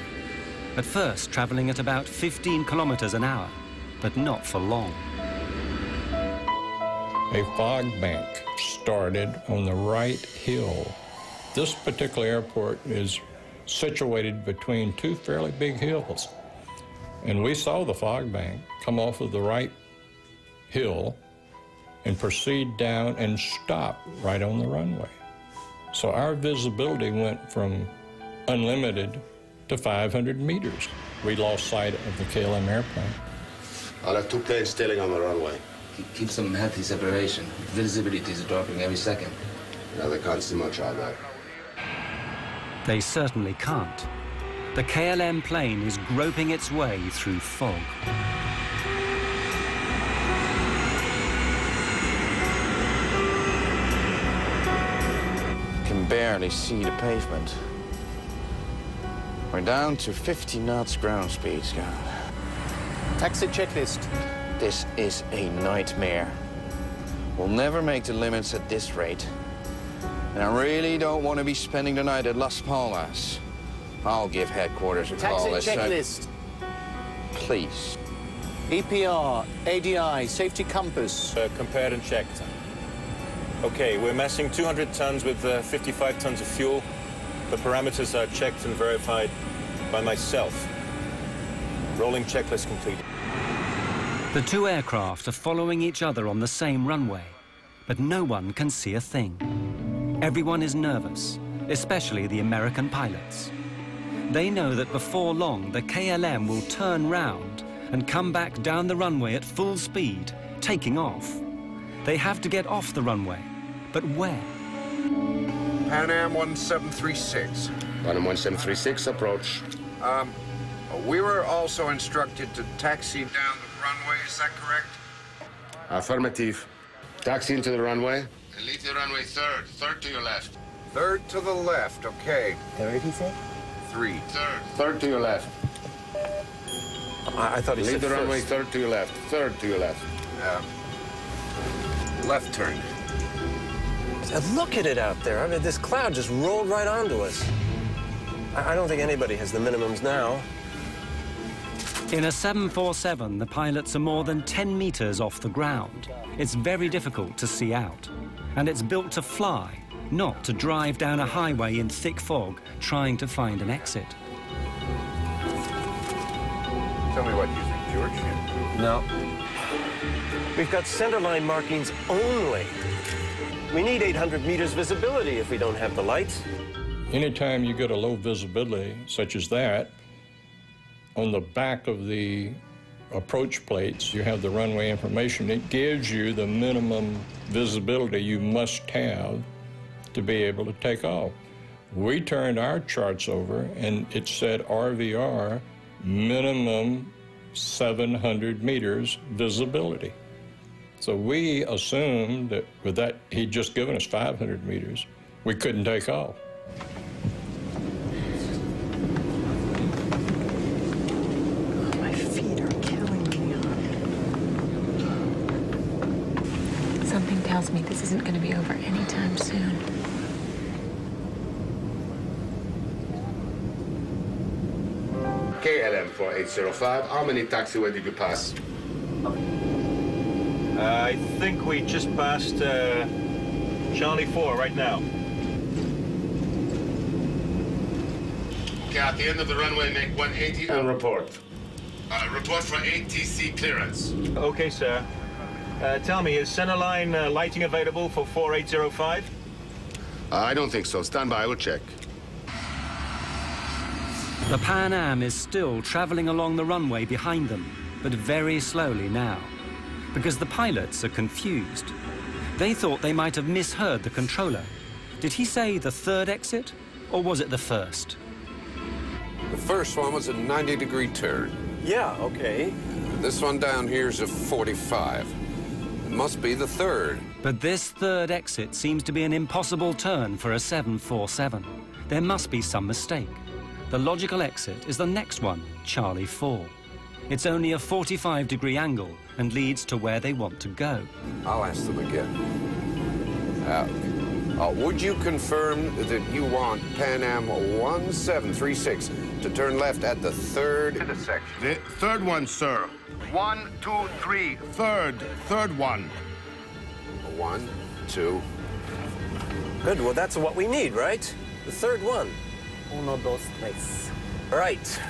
At first, traveling at about 15 kilometers an hour, but not for long. A fog bank started on the right hill. This particular airport is situated between two fairly big hills. And we saw the fog bank come off of the right hill and proceed down and stop right on the runway. So our visibility went from unlimited to 500 meters. we lost sight of the KLM airplane. I'll have 2 planes tailing on the runway. Keep some healthy separation. Visibility is dropping every second. Yeah, they can't see much out there. They certainly can't. The KLM plane is groping its way through fog. Can barely see the pavement. We're down to 50 knots ground speed, Scott. Taxi checklist. This is a nightmare. We'll never make the limits at this rate. And I really don't want to be spending the night at Las Palmas. I'll give headquarters a call. Taxi checklist. Please. EPR, ADI, safety compass. Compared and checked. Okay, we're massing 200 tons with 55 tons of fuel. The parameters are checked and verified by myself. Rolling checklist completed. The two aircraft are following each other on the same runway, but no one can see a thing. Everyone is nervous, especially the American pilots. They know that before long, the KLM will turn round and come back down the runway at full speed, taking off. They have to get off the runway, but where? Pan Am 1736. Pan Am 1736, approach. We were also instructed to taxi down the runway, is that correct? Affirmative. Taxi into the runway. And leave the runway third. Third to your left. Third to the left, okay. Third, he said? 3. Third to your left. I thought he said leave the first. runway third to your left. Third to your left. Left turn. Look at it out there. I mean, this cloud just rolled right onto us. I don't think anybody has the minimums now. In a 747, the pilots are more than 10 meters off the ground. It's very difficult to see out. And it's built to fly, not to drive down a highway in thick fog, trying to find an exit. Tell me what you think, George. No. We've got centerline markings only. We need 800 meters visibility if we don't have the lights. Anytime you get a low visibility, such as that, on the back of the approach plates, you have the runway information. It gives you the minimum visibility you must have to be able to take off. We turned our charts over, and it said RVR, minimum 700 meters visibility. So we assumed that with that, he'd just given us 500 meters. We couldn't take off. My feet are killing me. Something tells me this isn't going to be over anytime soon. KLM 4805, how many taxiway did you pass? I think we just passed Charlie 4 right now. Okay, at the end of the runway, make 180 and report. Report for ATC clearance. Okay, sir. Tell me, is centerline lighting available for 4805? I don't think so. Stand by, I will check. The Pan Am is still traveling along the runway behind them, but very slowly now, because the pilots are confused. They thought they might have misheard the controller. Did he say the third exit, or was it the first? The first one was a 90-degree turn. Yeah, okay. This one down here is a 45. It must be the third. But this third exit seems to be an impossible turn for a 747. There must be some mistake. The logical exit is the next one, Charlie 4. It's only a 45-degree angle and leads to where they want to go. I'll ask them again. Would you confirm that you want Pan Am 1736 to turn left at the third intersection? The third one, sir. 1, 2, 3. Third one. 1, 2. Good, well, that's what we need, right? The third one. Uno, dos, tres. Right.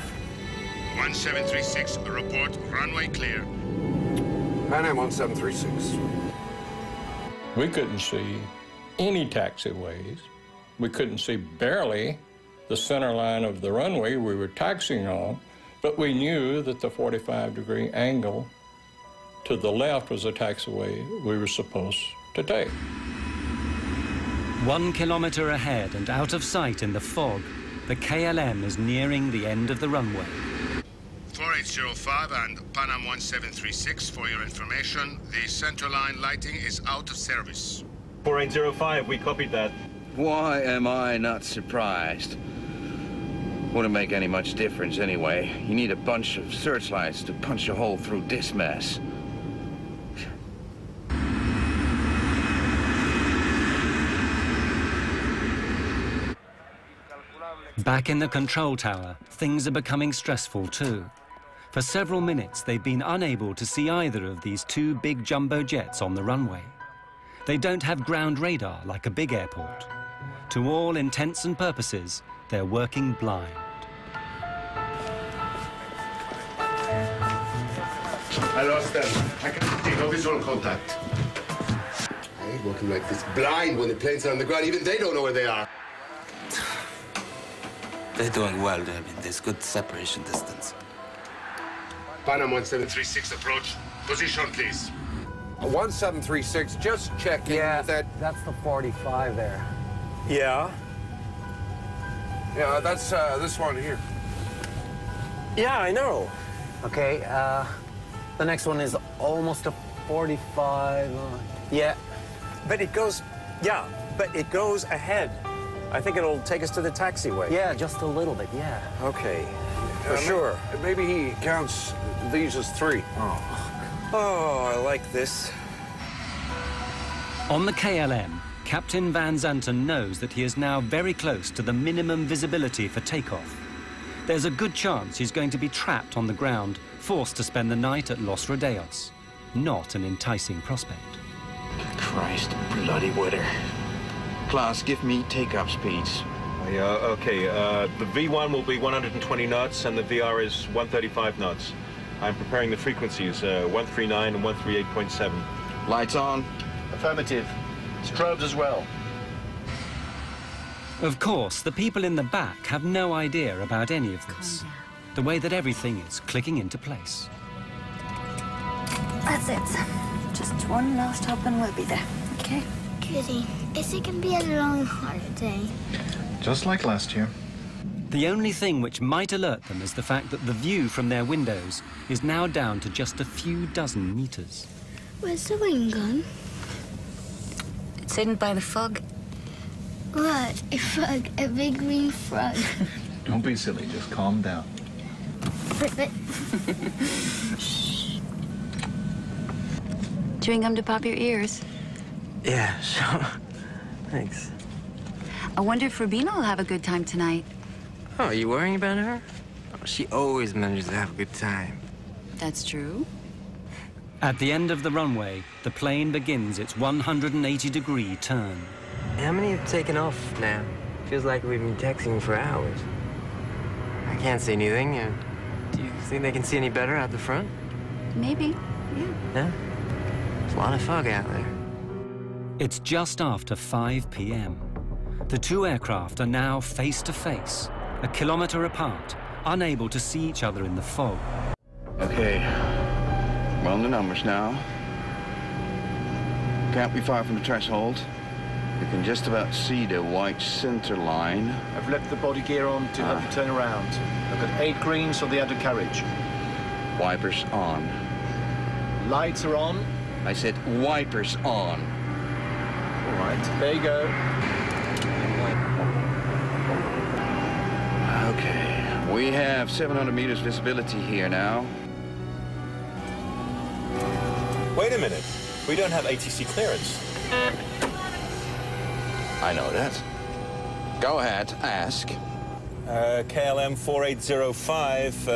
1736, report, runway clear. Pan Am 1736. We couldn't see any taxiways. We couldn't see barely the center line of the runway we were taxiing on. But we knew that the 45-degree angle to the left was the taxiway we were supposed to take. 1 kilometer ahead and out of sight in the fog, the KLM is nearing the end of the runway. 4805 and Panam 1736, for your information, the centerline lighting is out of service. 4805, we copied that. Why am I not surprised? Wouldn't make any much difference anyway. You need a bunch of searchlights to punch a hole through this mess. Back in the control tower, things are becoming stressful too. For several minutes, they've been unable to see either of these two big jumbo jets on the runway. They don't have ground radar like a big airport. To all intents and purposes, they're working blind. I lost them. I can't see no visual contact. I hate walking like this blind when the planes are on the ground. Even they don't know where they are. They're doing well. I mean, there's good separation distance. Panam 1736 approach. Position, please. 1736, just checking that... That's the 45 there. Yeah? Yeah, that's this one here. Yeah, I know. Okay, the next one is almost a 45. Yeah, but it goes... Yeah, but it goes ahead. I think it'll take us to the taxiway. Yeah, just a little bit, yeah. Okay, for sure. Maybe he counts these as 3. Oh, I like this. On the KLM, Captain Van Zanten knows that he is now very close to the minimum visibility for takeoff. There's a good chance he's going to be trapped on the ground, forced to spend the night at Los Rodeos. Not an enticing prospect. Christ bloody weather. Klaus, give me take-off speeds. Yeah, okay. The V1 will be 120 knots and the VR is 135 knots. I'm preparing the frequencies, 139 and 138.7. Lights on? Affirmative. Strobes as well. Of course, the people in the back have no idea about any of this. The way that everything is clicking into place. That's it. Just one last hop and we'll be there, okay? Goody. Is it gonna be a long holiday? Just like last year. The only thing which might alert them is the fact that the view from their windows is now down to just a few dozen meters. Where's the wing gone? It's hidden by the fog. What? A frog? A big green frog? Don't be silly, just calm down. Chewing gum to pop your ears? Yeah, sure. Thanks. I wonder if Rubina will have a good time tonight. Oh, are you worrying about her? Oh, she always manages to have a good time. That's true. At the end of the runway, the plane begins its 180-degree turn. How many have taken off now? Feels like we've been taxiing for hours. I can't see anything. Do you think they can see any better out the front? Maybe, yeah. Yeah? There's a lot of fog out there. It's just after 5 p.m. The two aircraft are now face to face, a kilometer apart, unable to see each other in the fog. Okay, we're on the numbers now. Can't be far from the threshold. You can just about see the white center line. I've left the body gear on to help you turn around. I've got 8 greens on the undercarriage. Wipers on. Lights are on. I said wipers on. All right, there you go. Okay, we have 700 meters visibility here now. Wait a minute. We don't have ATC clearance. I know that. Go ahead, ask. KLM 4805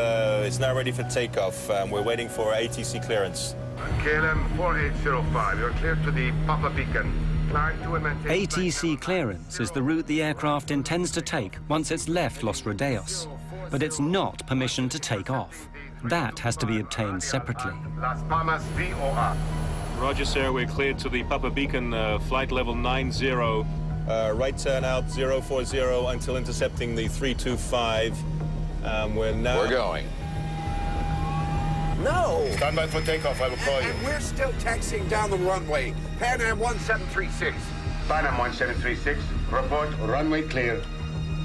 is now ready for takeoff. We're waiting for ATC clearance. KLM 4805, you're clear to the Papa Beacon. Climb to and maintain... ATC clearance is the route the aircraft intends to take once it's left Los Rodeos. But it's not permission to take off. That has to be obtained separately. Las Palmas VOR. Roger, sir. We're cleared to the Papa Beacon, flight level 90. Right turn out 040 until intercepting the 325. We're going. No! Stand by for takeoff, I will call you. And we're still taxiing down the runway. Pan Am 1736. Pan Am 1736, report runway clear.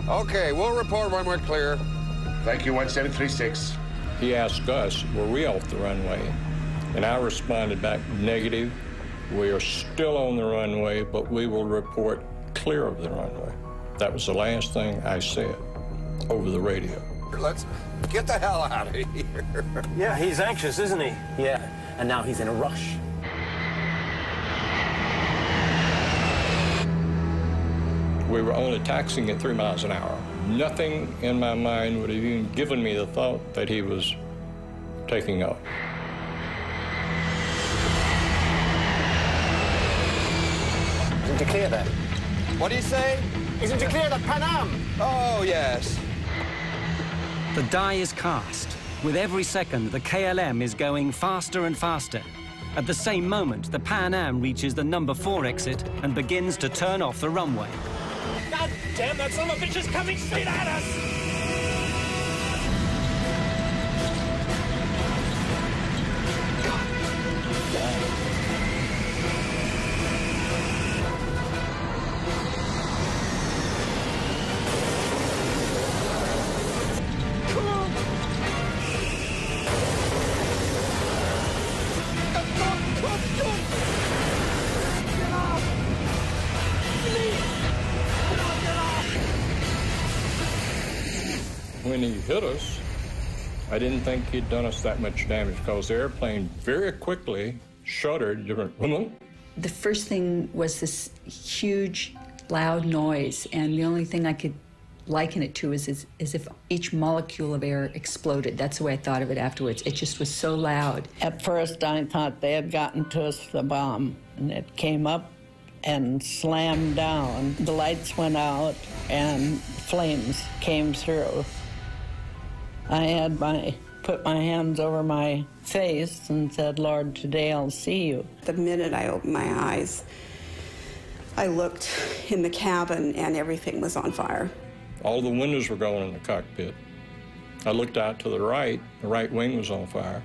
Okay, we'll report when we're clear. Thank you, 1736. He asked us, were we off the runway? And I responded back, negative. We are still on the runway, but we will report clear of the runway. That was the last thing I said over the radio. Let's get the hell out of here. Yeah, he's anxious, isn't he? Yeah, and now he's in a rush. We were only taxiing at 3 miles an hour. Nothing in my mind would have even given me the thought that he was taking off. Isn't to clear that? What do you say? Isn't to clear that Pan Am? Oh, yes. The die is cast. With every second, the KLM is going faster and faster. At the same moment, the Pan Am reaches the number 4 exit and begins to turn off the runway. God damn, that son of a bitch is coming straight at us! When he hit us, I didn't think he'd done us that much damage because the airplane very quickly shuddered. The first thing was this huge, loud noise, and the only thing I could liken it to is as if each molecule of air exploded. That's the way I thought of it afterwards. It just was so loud. At first, I thought they had gotten to us the bomb, and it came up and slammed down. The lights went out, and flames came through. I had put my hands over my face and said, Lord, today I'll see you. The minute I opened my eyes, I looked in the cabin and everything was on fire. All the windows were going in the cockpit. I looked out to the right wing was on fire.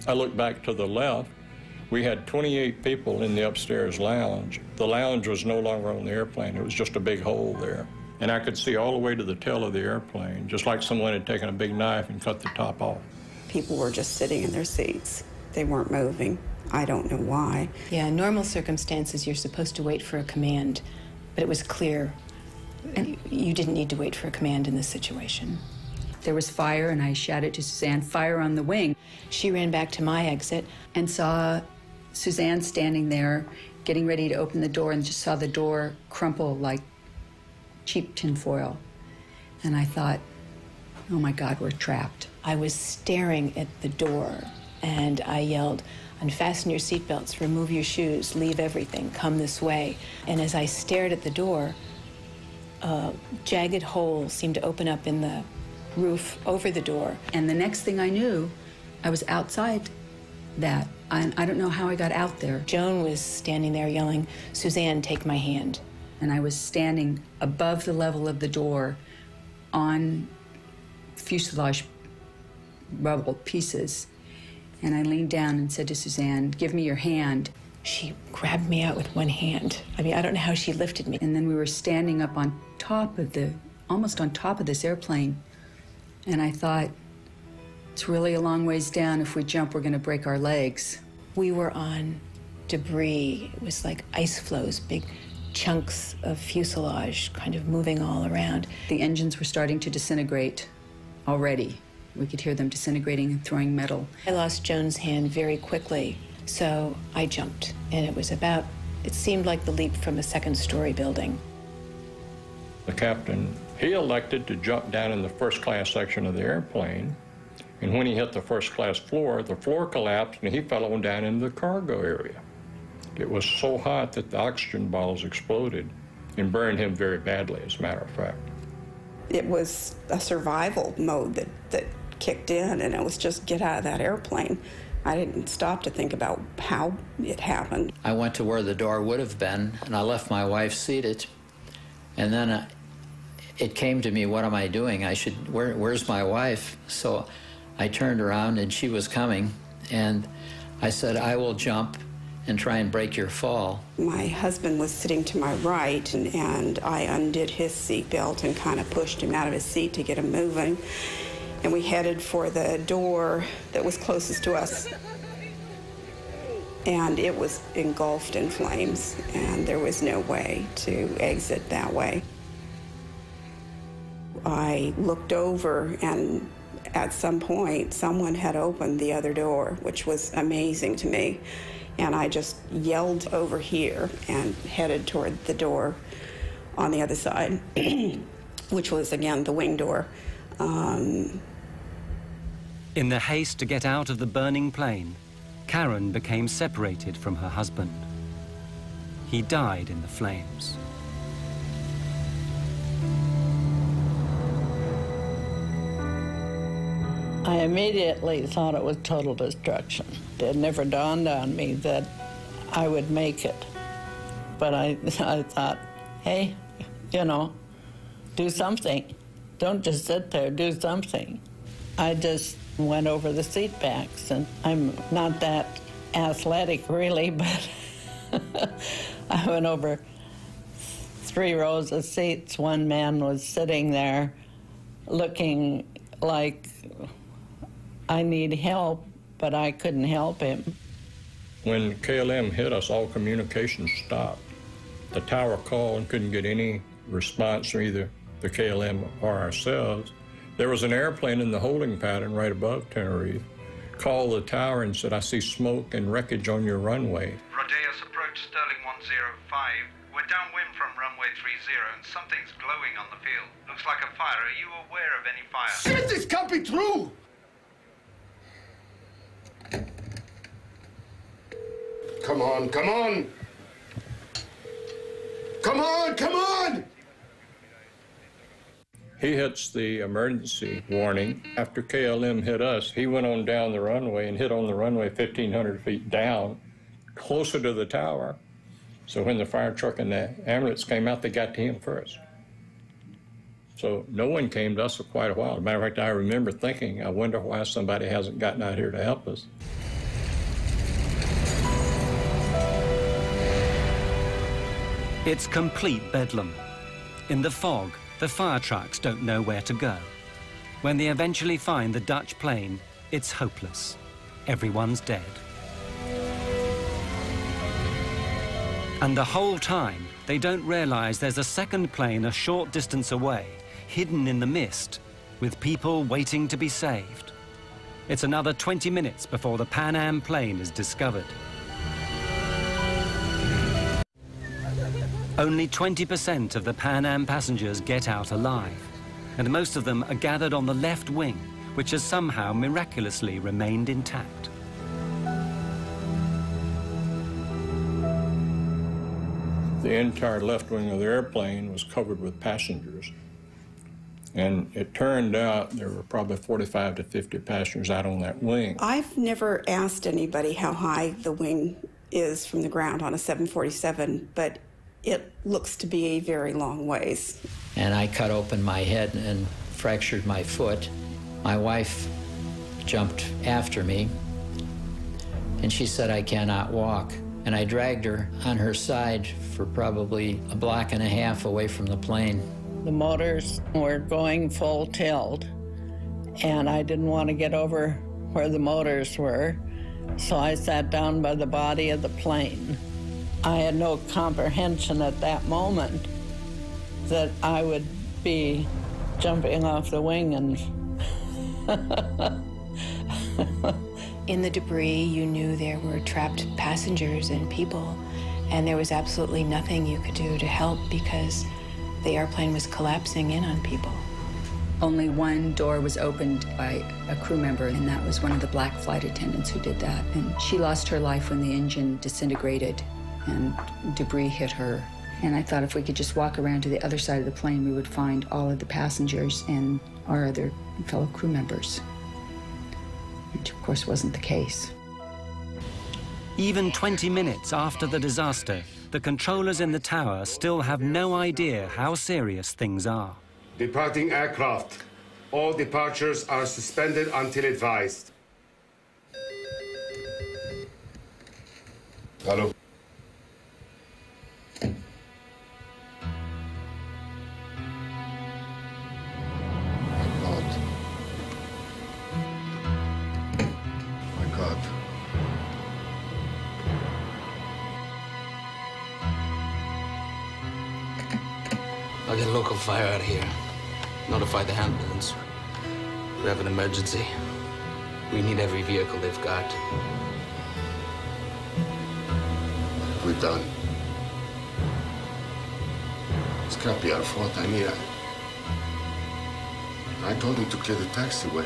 I looked back to the left. We had 28 people in the upstairs lounge. The lounge was no longer on the airplane. It was just a big hole there. And I could see all the way to the tail of the airplane, just like someone had taken a big knife and cut the top off. People were just sitting in their seats. They weren't moving. I don't know why. Yeah, in normal circumstances, you're supposed to wait for a command, but it was clear you didn't need to wait for a command in this situation. There was fire, and I shouted to Suzanne, fire on the wing. She ran back to my exit and saw Suzanne standing there, getting ready to open the door, and just saw the door crumple like cheap tinfoil. And I thought, oh my God, we're trapped. I was staring at the door, and I yelled, unfasten your seatbelts, remove your shoes, leave everything, come this way. And as I stared at the door, a jagged hole seemed to open up in the roof over the door. And the next thing I knew, I was outside that. I don't know how I got out there. Joan was standing there yelling, Suzanne, take my hand. And I was standing above the level of the door on fuselage rubble pieces. And I leaned down and said to Suzanne, give me your hand. She grabbed me out with one hand. I mean, I don't know how she lifted me. And then we were standing up on top of almost on top of this airplane. And I thought, it's really a long ways down. If we jump, we're gonna break our legs. We were on debris. It was like ice flows, big chunks of fuselage kind of moving all around. The engines were starting to disintegrate already. We could hear them disintegrating and throwing metal. I lost Joan's hand very quickly, so I jumped. And it seemed like the leap from a second-story building. The captain, he elected to jump down in the first-class section of the airplane. And when he hit the first-class floor, the floor collapsed and he fell on down into the cargo area. It was so hot that the oxygen bottles exploded and burned him very badly, as a matter of fact. It was a survival mode that kicked in, and it was just get out of that airplane. I didn't stop to think about how it happened. I went to where the door would have been, and I left my wife seated. And then it came to me, what am I doing? Where's my wife? So I turned around, and she was coming. And I said, I will jump and try and break your fall. My husband was sitting to my right, and I undid his seatbelt and kind of pushed him out of his seat to get him moving. And we headed for the door that was closest to us. And it was engulfed in flames, and there was no way to exit that way. I looked over, and at some point, someone had opened the other door, which was amazing to me. And I just yelled over here and headed toward the door on the other side, which was, again, the wing door. In the haste to get out of the burning plane, Karen became separated from her husband. He died in the flames. I immediately thought it was total destruction. It never dawned on me that I would make it. But I thought, hey, you know, do something. Don't just sit there, do something. I just went over the seat backs, and I'm not that athletic really, but I went over 3 rows of seats. One man was sitting there looking like I need help, but I couldn't help him. When KLM hit us, all communication stopped. The tower called and couldn't get any response from either the KLM or ourselves. There was an airplane in the holding pattern right above Tenerife. Called the tower and said, I see smoke and wreckage on your runway. Rodeos approach Sterling 105. We're downwind from runway 30 and something's glowing on the field. Looks like a fire. Are you aware of any fire? Shit, this can't be true! Come on, come on! Come on, come on! He hits the emergency warning. After KLM hit us, he went on down the runway and hit on the runway 1,500 feet down, closer to the tower. So when the fire truck and the ambulance came out, they got to him first. So no one came to us for quite a while. As a matter of fact, I remember thinking, I wonder why somebody hasn't gotten out here to help us. It's complete bedlam. In the fog, the fire trucks don't know where to go. When they eventually find the Dutch plane, it's hopeless. Everyone's dead. And the whole time, they don't realize there's a second plane a short distance away, hidden in the mist, with people waiting to be saved. It's another 20 minutes before the Pan Am plane is discovered. Only 20% of the Pan Am passengers get out alive, and most of them are gathered on the left wing, which has somehow miraculously remained intact. The entire left wing of the airplane was covered with passengers. And it turned out there were probably 45 to 50 passengers out on that wing. I've never asked anybody how high the wing is from the ground on a 747, but it looks to be a very long ways. And I cut open my head and fractured my foot. My wife jumped after me, and she said, I cannot walk. And I dragged her on her side for probably a block and a half away from the plane. The motors were going full tilt, and I didn't want to get over where the motors were, so I sat down by the body of the plane. I had no comprehension at that moment that I would be jumping off the wing and... In the debris, you knew there were trapped passengers and people, and there was absolutely nothing you could do to help because the airplane was collapsing in on people. Only one door was opened by a crew member, and that was one of the black flight attendants who did that. And she lost her life when the engine disintegrated and debris hit her. And I thought if we could just walk around to the other side of the plane, we would find all of the passengers and our other fellow crew members. Which, of course, wasn't the case. Even 20 minutes after the disaster, the controllers in the tower still have no idea how serious things are. Departing aircraft. All departures are suspended until advised. Hello. I'll get a local fire out of here. Notify the ambulance. We have an emergency. We need every vehicle they've got. We're done. It's can't be our fault. I mean, I told him to clear the taxiway.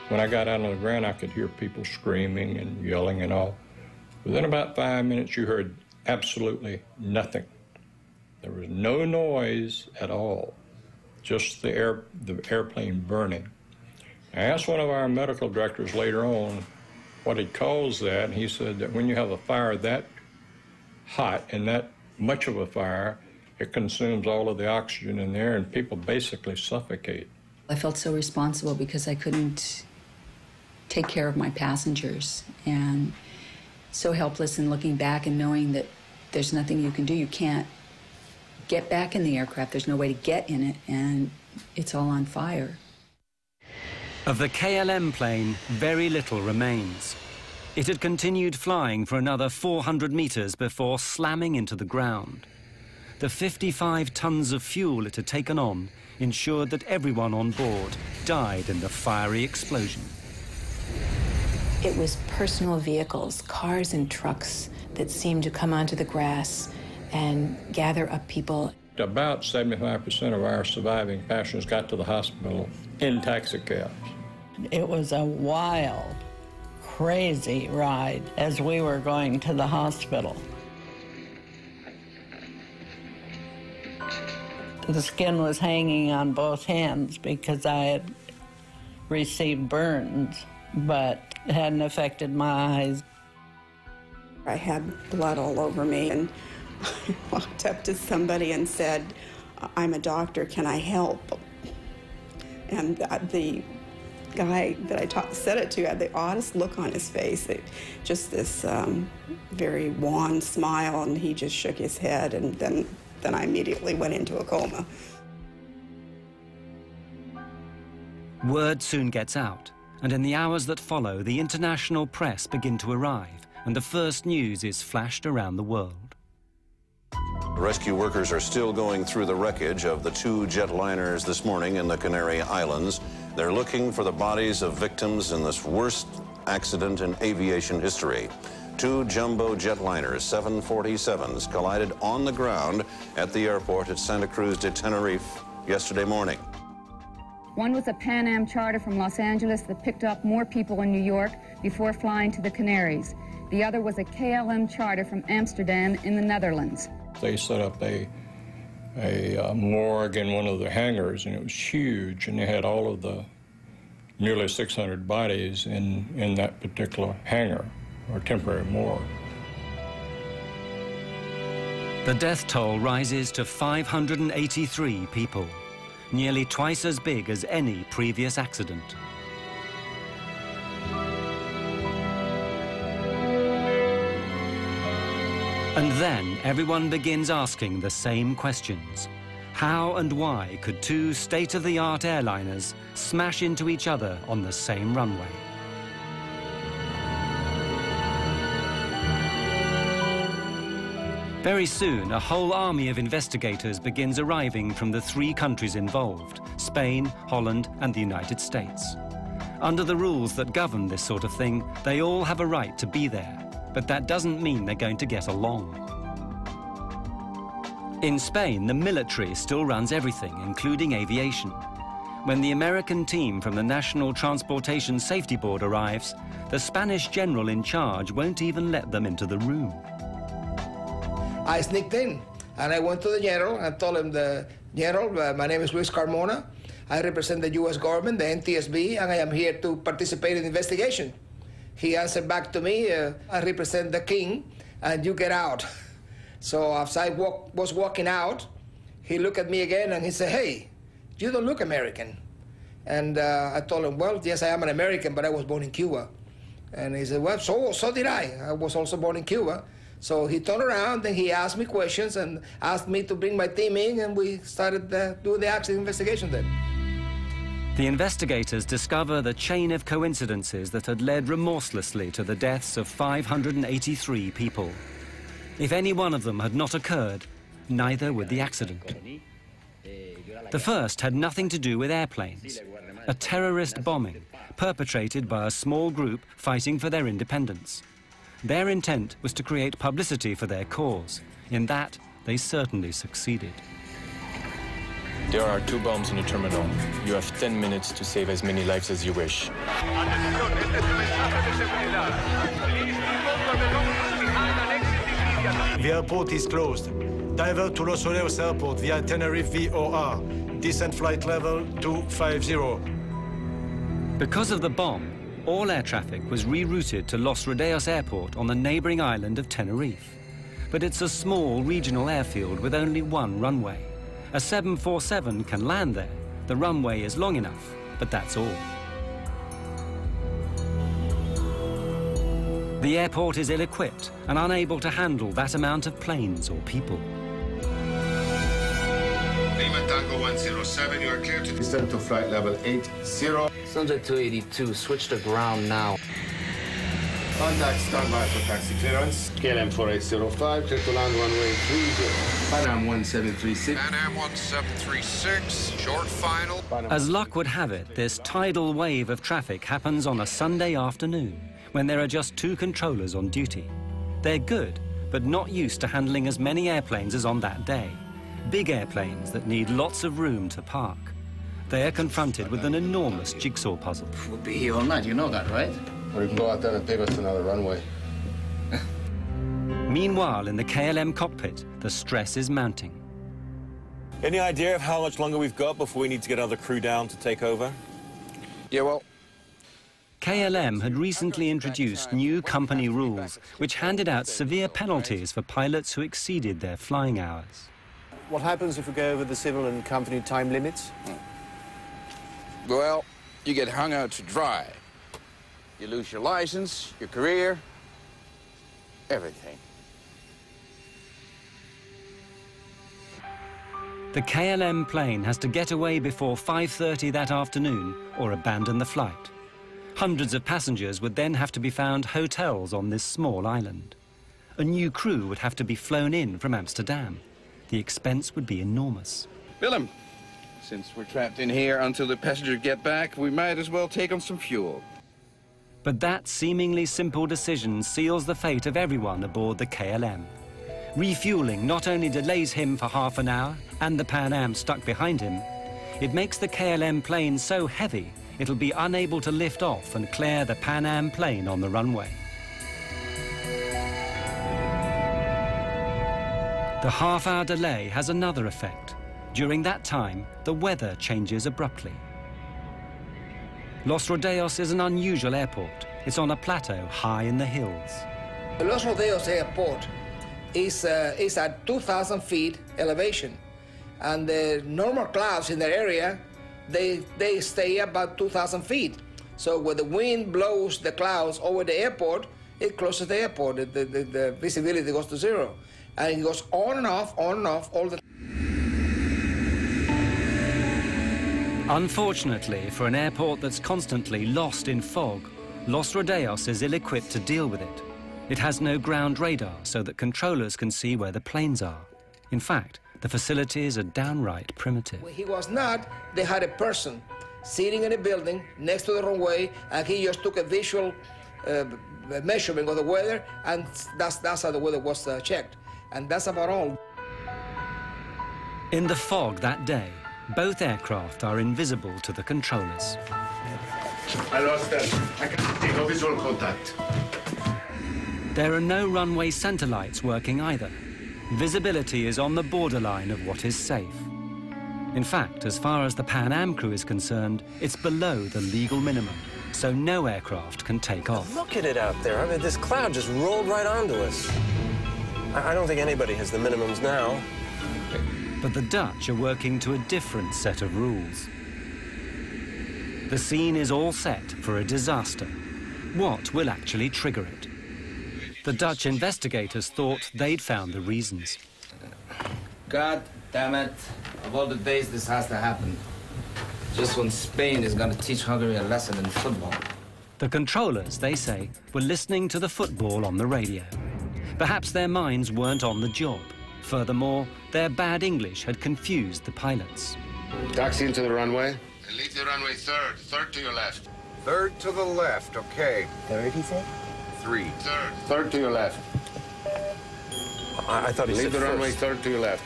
When I got out on the ground, I could hear people screaming and yelling and all. Within about 5 minutes, you heard absolutely nothing. There was no noise at all, just the airplane burning. I asked one of our medical directors later on what he calls that, and he said that when you have a fire that hot and that much of a fire, it consumes all of the oxygen in there, and people basically suffocate. I felt so responsible because I couldn't take care of my passengers, and so helpless in looking back and knowing that there's nothing you can do. You can't get back in the aircraft. There's no way to get in it, and it's all on fire. Of the KLM plane, very little remains. It had continued flying for another 400 meters before slamming into the ground. The 55 tons of fuel it had taken on ensured that everyone on board died in the fiery explosion. It was personal vehicles, cars and trucks that seemed to come onto the grass and gather up people. About 75% of our surviving passengers got to the hospital in taxicabs. It was a wild, crazy ride as we were going to the hospital. The skin was hanging on both hands because I had received burns, but it hadn't affected my eyes. I had blood all over me, and I walked up to somebody and said, "I'm a doctor, can I help?" And the guy that I said it to had the oddest look on his face, just this very wan smile, and he just shook his head, and then I immediately went into a coma. Word soon gets out, and in the hours that follow, the international press begin to arrive, and the first news is flashed around the world. Rescue workers are still going through the wreckage of the 2 jetliners this morning in the Canary Islands. They're looking for the bodies of victims in this worst accident in aviation history. 2 jumbo jetliners, 747s, collided on the ground at the airport at Santa Cruz de Tenerife yesterday morning. One was a Pan Am charter from Los Angeles that picked up more people in New York before flying to the Canaries. The other was a KLM charter from Amsterdam in the Netherlands. They set up a morgue in one of the hangars, and it was huge, and they had all of the nearly 600 bodies in that particular hangar, or temporary morgue. The death toll rises to 583 people, nearly twice as big as any previous accident. And then everyone begins asking the same questions. How and why could 2 state-of-the-art airliners smash into each other on the same runway? Very soon, a whole army of investigators begins arriving from the 3 countries involved, Spain, Holland, and the United States. Under the rules that govern this sort of thing, they all have a right to be there, but that doesn't mean they're going to get along. In Spain, the military still runs everything, including aviation. When the American team from the National Transportation Safety Board arrives, the Spanish general in charge won't even let them into the room. I sneaked in, and I went to the general and told him, "The general, my name is Luis Carmona. I represent the U.S. government, the NTSB, and I am here to participate in the investigation." He answered back to me, "I represent the king, and you get out." So as I was walking out, he looked at me again, and he said, "Hey, you don't look American." And I told him, well, yes, I am an American, but I was born in Cuba. And he said, well, so did I. I was also born in Cuba. So he turned around and he asked me questions and asked me to bring my team in, and we started doing the accident investigation then. The investigators discover the chain of coincidences that had led remorselessly to the deaths of 583 people. If any one of them had not occurred, neither would the accident. The first had nothing to do with airplanes, a terrorist bombing perpetrated by a small group fighting for their independence. Their intent was to create publicity for their cause. In that, they certainly succeeded. There are 2 bombs in the terminal. You have 10 minutes to save as many lives as you wish. The airport is closed. Divert to Los Olejos Airport via Tenerife VOR. Descent flight level 250. Because of the bomb, all air traffic was rerouted to Los Rodeos Airport on the neighboring island of Tenerife. But it's a small regional airfield with only one runway. A 747 can land there. The runway is long enough, but that's all. The airport is ill-equipped and unable to handle that amount of planes or people. Lima Tango 107, you are clear to descend to flight level 80. Subject 282, switch to ground now. Contact standby for taxi clearance. KLM 4805, clear to land runway 30. Pan Am 1736. Pan Am 1736, short final. As luck would have it, this tidal wave of traffic happens on a Sunday afternoon, when there are just 2 controllers on duty. They're good, but not used to handling as many airplanes as on that day. Big airplanes that need lots of room to park. They are confronted with an enormous jigsaw puzzle. We'll be here all night, you know that, right? Or you can go out there and take us to another runway. Meanwhile, in the KLM cockpit, the stress is mounting. Any idea of how much longer we've got before we need to get other crew down to take over? Yeah, well, KLM had recently introduced new company rules which handed out severe penalties for pilots who exceeded their flying hours. What happens if we go over the civil and company time limits? well, you get hung out to dry. You lose your license, your career, everything. The KLM plane has to get away before 5:30 that afternoon or abandon the flight. Hundreds of passengers would then have to be found hotels on this small island. A new crew would have to be flown in from Amsterdam. The expense would be enormous. Willem, since we're trapped in here until the passengers get back, we might as well take on some fuel. But that seemingly simple decision seals the fate of everyone aboard the KLM. Refueling not only delays him for half an hour and the Pan Am stuck behind him, it makes the KLM plane so heavy it'll be unable to lift off and clear the Pan Am plane on the runway. The half-hour delay has another effect. During that time, the weather changes abruptly. Los Rodeos is an unusual airport. It's on a plateau high in the hills. Los Rodeos Airport is at 2,000 feet elevation, and the normal clouds in the area, they stay about 2,000 feet. So when the wind blows the clouds over the airport, it closes the airport. The visibility goes to zero. And it goes on and off all the time. Unfortunately, for an airport that's constantly lost in fog, Los Rodeos is ill-equipped to deal with it. It has no ground radar so that controllers can see where the planes are. In fact, the facilities are downright primitive. When he was not, they had a person sitting in a building next to the runway, and he just took a visual measurement of the weather, and that's how the weather was checked. And that's about all. In the fog that day, both aircraft are invisible to the controllers. I lost them. I can't see no visual contact. There are no runway center lights working either. Visibility is on the borderline of what is safe. In fact, as far as the Pan Am crew is concerned, it's below the legal minimum, so no aircraft can take off. Look at it out there. I mean, this cloud just rolled right onto us. I don't think anybody has the minimums now. But the Dutch are working to a different set of rules. The scene is all set for a disaster. What will actually trigger it? The Dutch investigators thought they'd found the reasons. God damn it. Of all the days this has to happen. Just when Spain is going to teach Hungary a lesson in football. The controllers, they say, were listening to the football on the radio. Perhaps their minds weren't on the job. Furthermore, their bad English had confused the pilots. Taxi into the runway. And leave the runway third. Third to your left. Third to the left, okay. Third, he said? 3. Third. Third to your left. I thought he said leave the first. runway third to your left.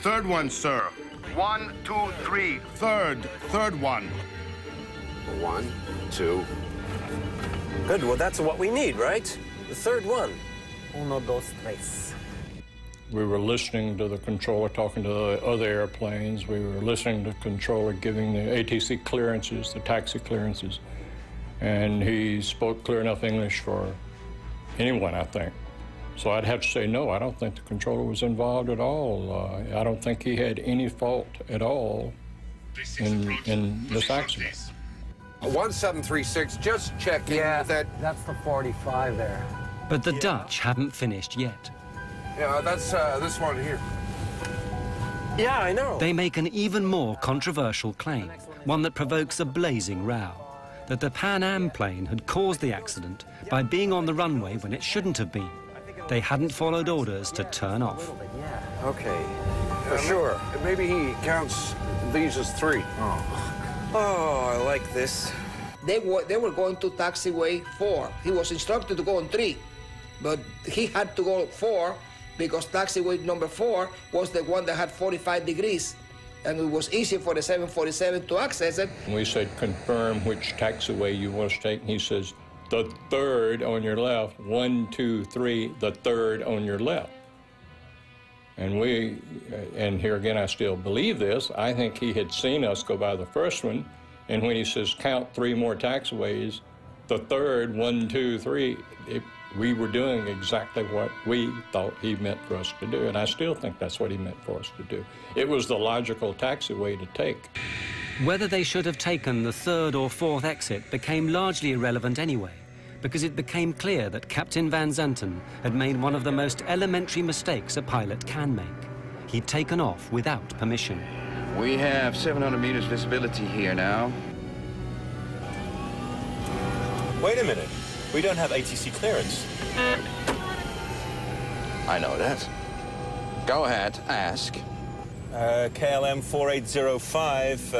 Third one, sir. 1, 2, 3. Third. Third one. 1, 2. Good, well, that's what we need, right? The third one. Uno, dos, tres. We were listening to the controller talking to the other airplanes. We were listening to the controller giving the ATC clearances, the taxi clearances. And he spoke clear enough English for anyone, I think. So I'd have to say no, I don't think the controller was involved at all. I don't think he had any fault at all in this accident. 1736, just checking that... That's the 45 there. But the Dutch hadn't finished yet. Yeah, that's this one here. Yeah, I know. They make an even more controversial claim, one that provokes a blazing row, that the Pan Am plane had caused the accident by being on the runway when it shouldn't have been. They hadn't followed orders to turn off. Okay, for sure. Maybe he counts these as 3. Oh, I like this. They were going to taxiway 4. He was instructed to go on 3, but he had to go 4 because taxiway number 4 was the one that had 45 degrees, and it was easy for the 747 to access it. We said, confirm which taxiway you want to take, and he says, the third on your left, 1, 2, 3, the third on your left. And here again, I still believe this. I think he had seen us go by the first one, and when he says count 3 more taxiways, the third, 1, 2, 3, we were doing exactly what we thought he meant for us to do, and I still think that's what he meant for us to do. It was the logical taxiway to take. Whether they should have taken the 3rd or 4th exit became largely irrelevant anyway, because it became clear that Captain Van Zanten had made one of the most elementary mistakes a pilot can make. He'd taken off without permission. We have 700 meters visibility here now. Wait a minute. We don't have ATC clearance. I know that. Go ahead, ask. KLM 4805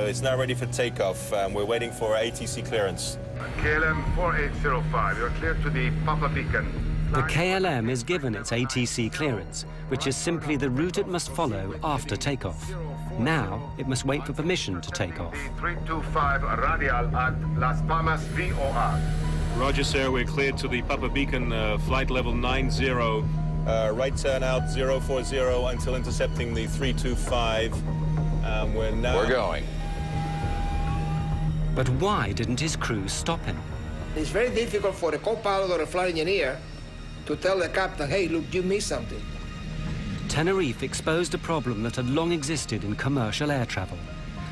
is now ready for takeoff. We're waiting for ATC clearance. KLM 4805, you're clear to the Papa Beacon. The KLM is given its ATC clearance, which is simply the route it must follow after takeoff. Now, it must wait for permission to take off. 325 radial at Las Palmas VOR. Roger, sir. We're cleared to the Papa Beacon, flight level 90. Right turn out 040 until intercepting the 325. We're going. But why didn't his crew stop him? It's very difficult for a co-pilot or a flight engineer to tell the captain, hey, look, you missed something. Tenerife exposed a problem that had long existed in commercial air travel.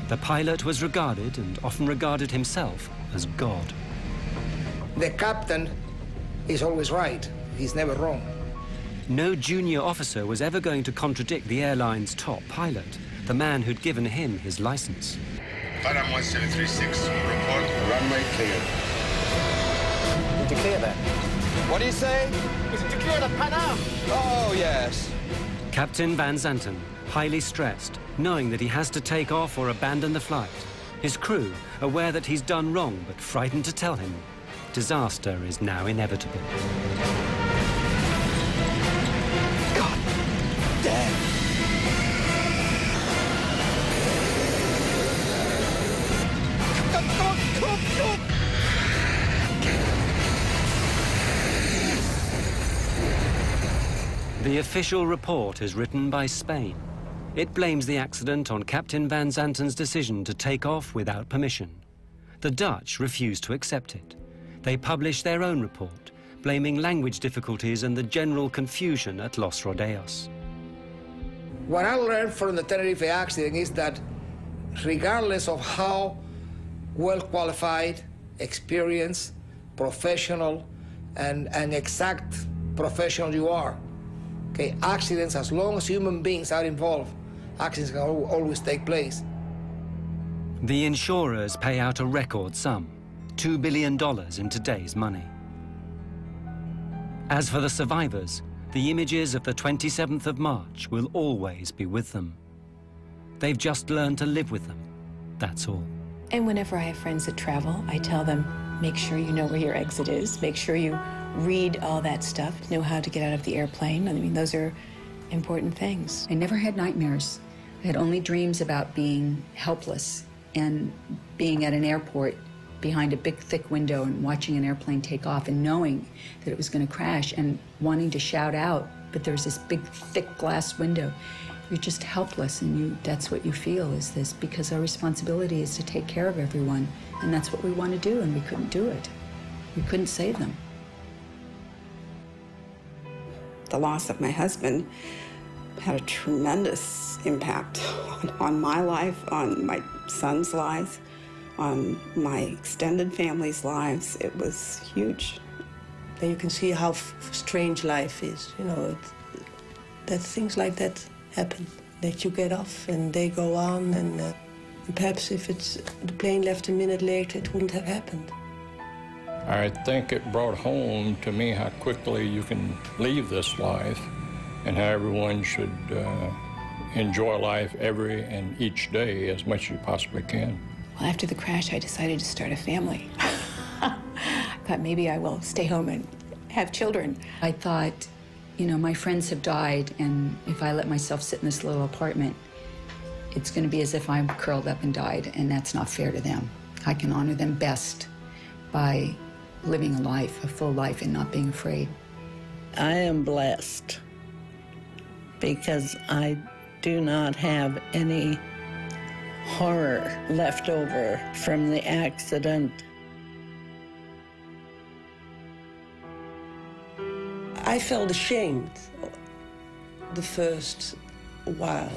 The pilot was regarded, and often regarded himself, as God. The captain is always right. He's never wrong. No junior officer was ever going to contradict the airline's top pilot, the man who'd given him his license. Panam 1736, report runway cleared. Did you clear that? What do you say? Is it to clear the Panam? Oh, yes. Captain Van Zanten, highly stressed, knowing that he has to take off or abandon the flight. His crew, aware that he's done wrong but frightened to tell him. Disaster is now inevitable. God damn. Go. The official report is written by Spain. It blames the accident on Captain Van Zanten's decision to take off without permission. The Dutch refuse to accept it. They publish their own report, blaming language difficulties and the general confusion at Los Rodeos. What I learned from the Tenerife accident is that regardless of how well-qualified, experienced, professional, and exact professional you are. Okay, accidents, as long as human beings are involved, accidents can always take place. The insurers pay out a record sum, $2 billion in today's money. As for the survivors, the images of the 27th of March will always be with them. They've just learned to live with them, that's all. And whenever I have friends that travel, I tell them, make sure you know where your exit is, make sure you read all that stuff, know how to get out of the airplane. I mean, those are important things. I never had nightmares. I had only dreams about being helpless and being at an airport behind a big, thick window and watching an airplane take off and knowing that it was going to crash and wanting to shout out, but there was this big, thick glass window. You're just helpless, and that's what you feel, is this, because our responsibility is to take care of everyone, and that's what we want to do, and we couldn't do it. We couldn't save them. The loss of my husband had a tremendous impact on my life, on my son's lives, on my extended family's lives. It was huge. And you can see how strange life is, you know, that things like that happen, that you get off and they go on, and perhaps if the plane left a minute later, it wouldn't have happened. I think it brought home to me how quickly you can leave this life and how everyone should enjoy life every and each day as much as you possibly can. Well, after the crash, I decided to start a family. I thought maybe I will stay home and have children. I thought, you know, my friends have died, and if I let myself sit in this little apartment, it's going to be as if I'm curled up and died, and that's not fair to them. I can honor them best by living a life, a full life, and not being afraid. I am blessed because I do not have any horror left over from the accident. I felt ashamed the first while.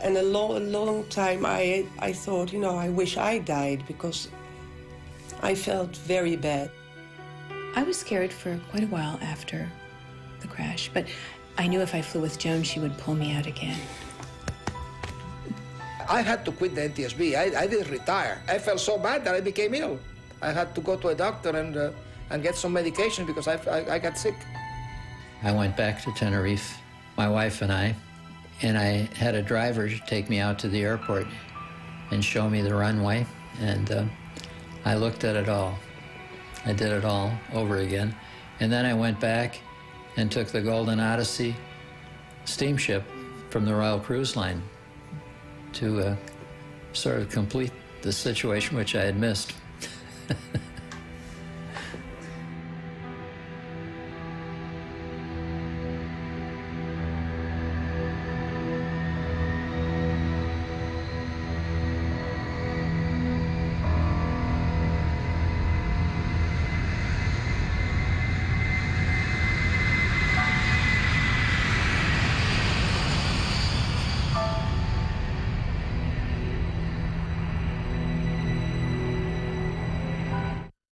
And a long time I thought, you know, I wish I died, because I felt very bad. I was scared for quite a while after the crash, but I knew if I flew with Joan, she would pull me out again. I had to quit the NTSB. I didn't retire. I felt so bad that I became ill. I had to go to a doctor and get some medication because I got sick. I went back to Tenerife, my wife and I had a driver take me out to the airport and show me the runway, and I looked at it all. I did it all over again. And then I went back and took the Golden Odyssey steamship from the Royal Cruise Line to sort of complete the situation which I had missed.